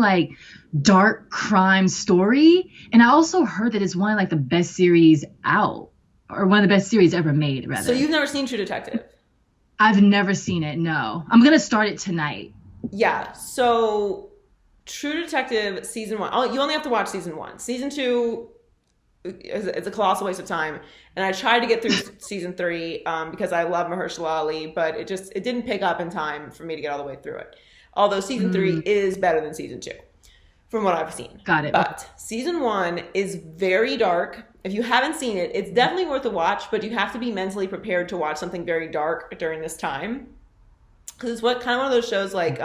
dark crime story, and I also heard that it's one of the best series out, or one of the best series ever made, rather. So you've never seen True Detective? I've never seen it. No, I'm gonna start it tonight. Yeah. So True Detective season 1. You only have to watch season 1. Season 2 it's a colossal waste of time, and I tried to get through season 3 because I love Mahershala Ali, but it didn't pick up in time for me to get all the way through it. Although season 3 is better than season 2. From what I've seen. Got it. But season 1 is very dark. If you haven't seen it, it's definitely worth a watch, but you have to be mentally prepared to watch something very dark during this time. Because it's one of those shows like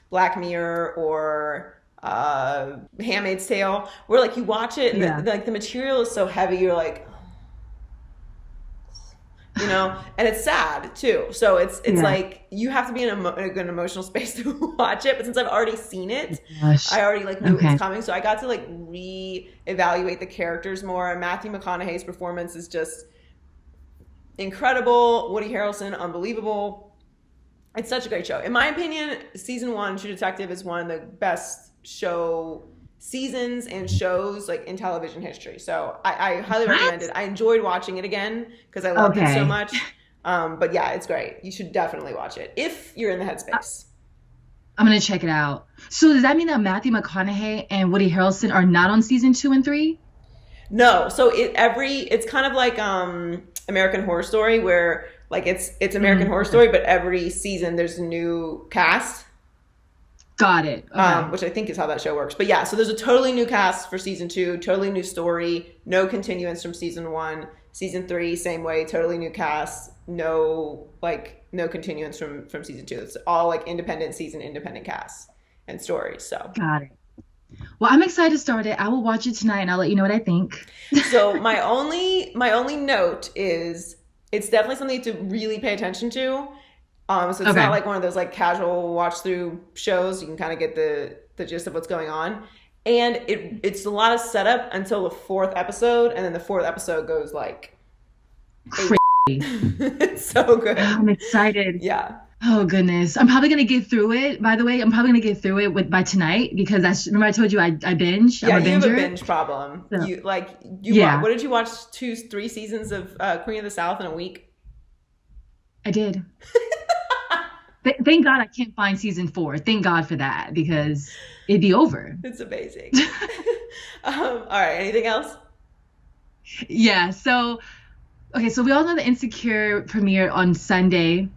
Black Mirror or Handmaid's Tale, where you watch it and the material is so heavy, you're like, and it's sad too. So it's like you have to be in a good emotional space to watch it. But since I've already seen it, I already knew it was coming. So I got to reevaluate the characters more. And Matthew McConaughey's performance is just incredible. Woody Harrelson, unbelievable. It's such a great show. In my opinion, season 1, True Detective, is one of the best seasons and shows in television history. So I highly recommend it. I enjoyed watching it again because I loved it so much. But yeah, it's great. You should definitely watch it if you're in the headspace. I'm gonna check it out. So does that mean that Matthew McConaughey and Woody Harrelson are not on season 2 and 3? No. So it's kind of like American Horror Story, where it's American Horror Story, but every season there's a new cast. Got it. Okay. Which I think is how that show works. But yeah, so there's a totally new cast for season 2, totally new story, no continuance from season 1. Season 3, same way, totally new cast, no continuance from season 2. It's all independent casts and stories. So got it. Well, I'm excited to start it. I will watch it tonight and I'll let you know what I think. So my only note is it's definitely something to really pay attention to. So it's not like one of those like casual watch through shows. You can kind of get the gist of what's going on. And it's a lot of setup until the 4th episode, and then the 4th episode goes like crazy. It's so good. I'm excited. Yeah. Oh goodness. I'm probably gonna get through it. By the way, I'm probably gonna get through it by tonight because remember I told you I binge. Yeah, I'm a you have a binger. binge problem. So, What did you watch? 2-3 seasons of Queen of the South in a week? I did. Thank God I can't find season 4. Thank God for that because it'd be over. It's amazing. All right. Anything else? Yeah. So we all know the Insecure premiered on Sunday,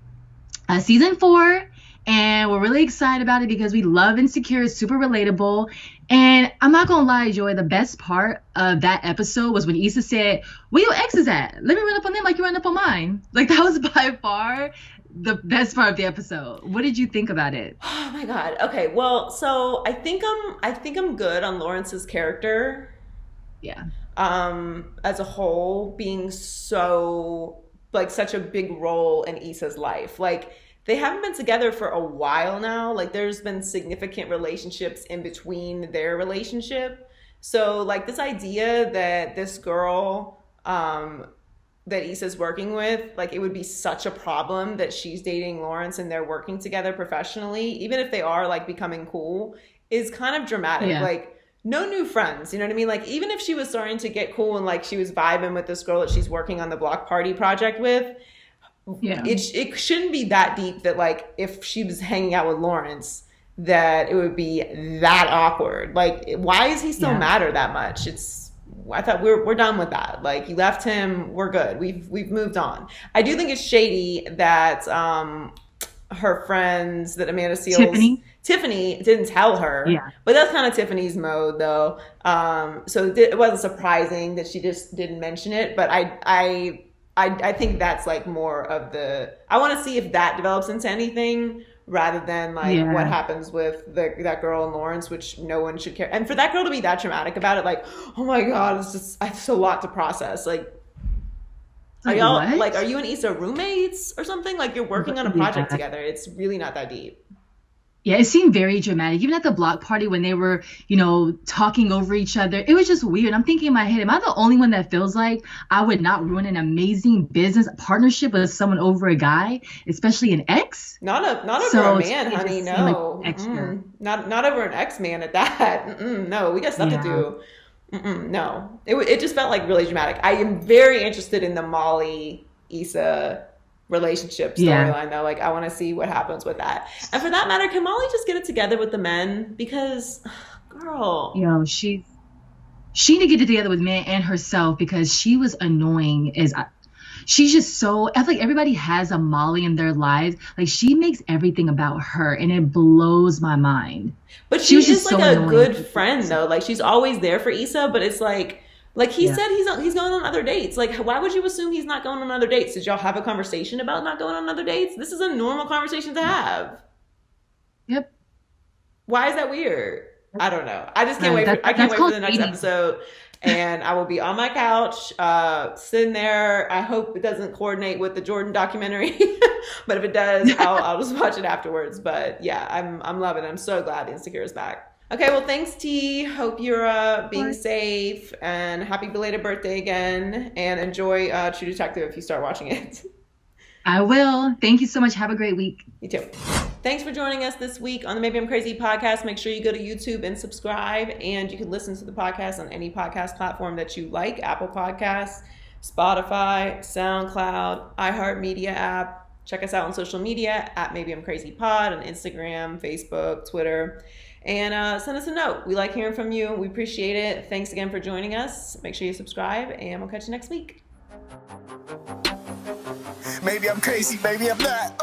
season 4, and we're really excited about it because we love Insecure. It's super relatable. And I'm not gonna lie, Joy, the best part of that episode was when Issa said, "Where your exes at? Let me run up on them like you run up on mine." Like that was by far the best part of the episode. What did you think about it? Oh my God. Okay. Well, so I think I'm good on Lawrence's character. Yeah. As a whole, being so like such a big role in Issa's life. Like they haven't been together for a while now. Like there's been significant relationships in between their relationship. So like this idea that this girl that Issa's working with, like it would be such a problem that she's dating Lawrence and they're working together professionally, even if they are like becoming cool, is kind of dramatic. Yeah. Like no new friends, you know what I mean? Like even if she was starting to get cool and like she was vibing with this girl that she's working on the block party project with, yeah, it shouldn't be that deep that like if she was hanging out with Lawrence that it would be that awkward. Like why is he still mad her that much? I thought we're done with that. Like you left him, we're good. We've moved on. I do think it's shady that her friends, that Amanda Seales, Tiffany didn't tell her. Yeah. But that's kind of Tiffany's mode though. So it wasn't surprising that she just didn't mention it. But I think that's like more of I want to see if that develops into anything rather than like what happens with that girl and Lawrence, which no one should care. And for that girl to be that dramatic about it, like, oh my God, it's a lot to process. Like, are you and Issa roommates or something? Like you're working on a project together. It's really not that deep. Yeah, it seemed very dramatic. Even at the block party when they were, talking over each other, it was just weird. I'm thinking in my head, am I the only one that feels like I would not ruin an amazing business partnership with someone over a guy, especially an ex? Not over a man, honey. No, like not over an ex-man at that. No, we got stuff to do. No, it just felt like really dramatic. I am very interested in the Molly Issa relationship storyline though. Like I want to see what happens with that. And for that matter, can Molly just get it together with the men? Because girl, she need to get it together with men and herself because she was annoying. She's just so, I feel like everybody has a Molly in their lives. Like she makes everything about her and it blows my mind. But she's just like a good friend though. Like she's always there for Issa, but it's like he said he's going on other dates. Like, why would you assume he's not going on other dates? Did y'all have a conversation about not going on other dates? This is a normal conversation to have. Yep. Why is that weird? I don't know. I just can't wait. I can't wait for the next episode. And I will be on my couch, sitting there. I hope it doesn't coordinate with the Jordan documentary, but if it does, I'll just watch it afterwards. But yeah, I'm loving it. I'm so glad Insecure is back. Okay, well, thanks, T. Hope you're being safe, and happy belated birthday again, and enjoy True Detective if you start watching it. I will. Thank you so much. Have a great week. You too. Thanks for joining us this week on the Maybe I'm Crazy podcast. Make sure you go to YouTube and subscribe, and you can listen to the podcast on any podcast platform that you like: Apple Podcasts, Spotify, SoundCloud, iHeartMedia app. Check us out on social media at Maybe I'm Crazy Pod on Instagram, Facebook, Twitter. And send us a note. We like hearing from you. We appreciate it. Thanks again for joining us. Make sure you subscribe, and we'll catch you next week. Maybe I'm crazy, maybe I'm not.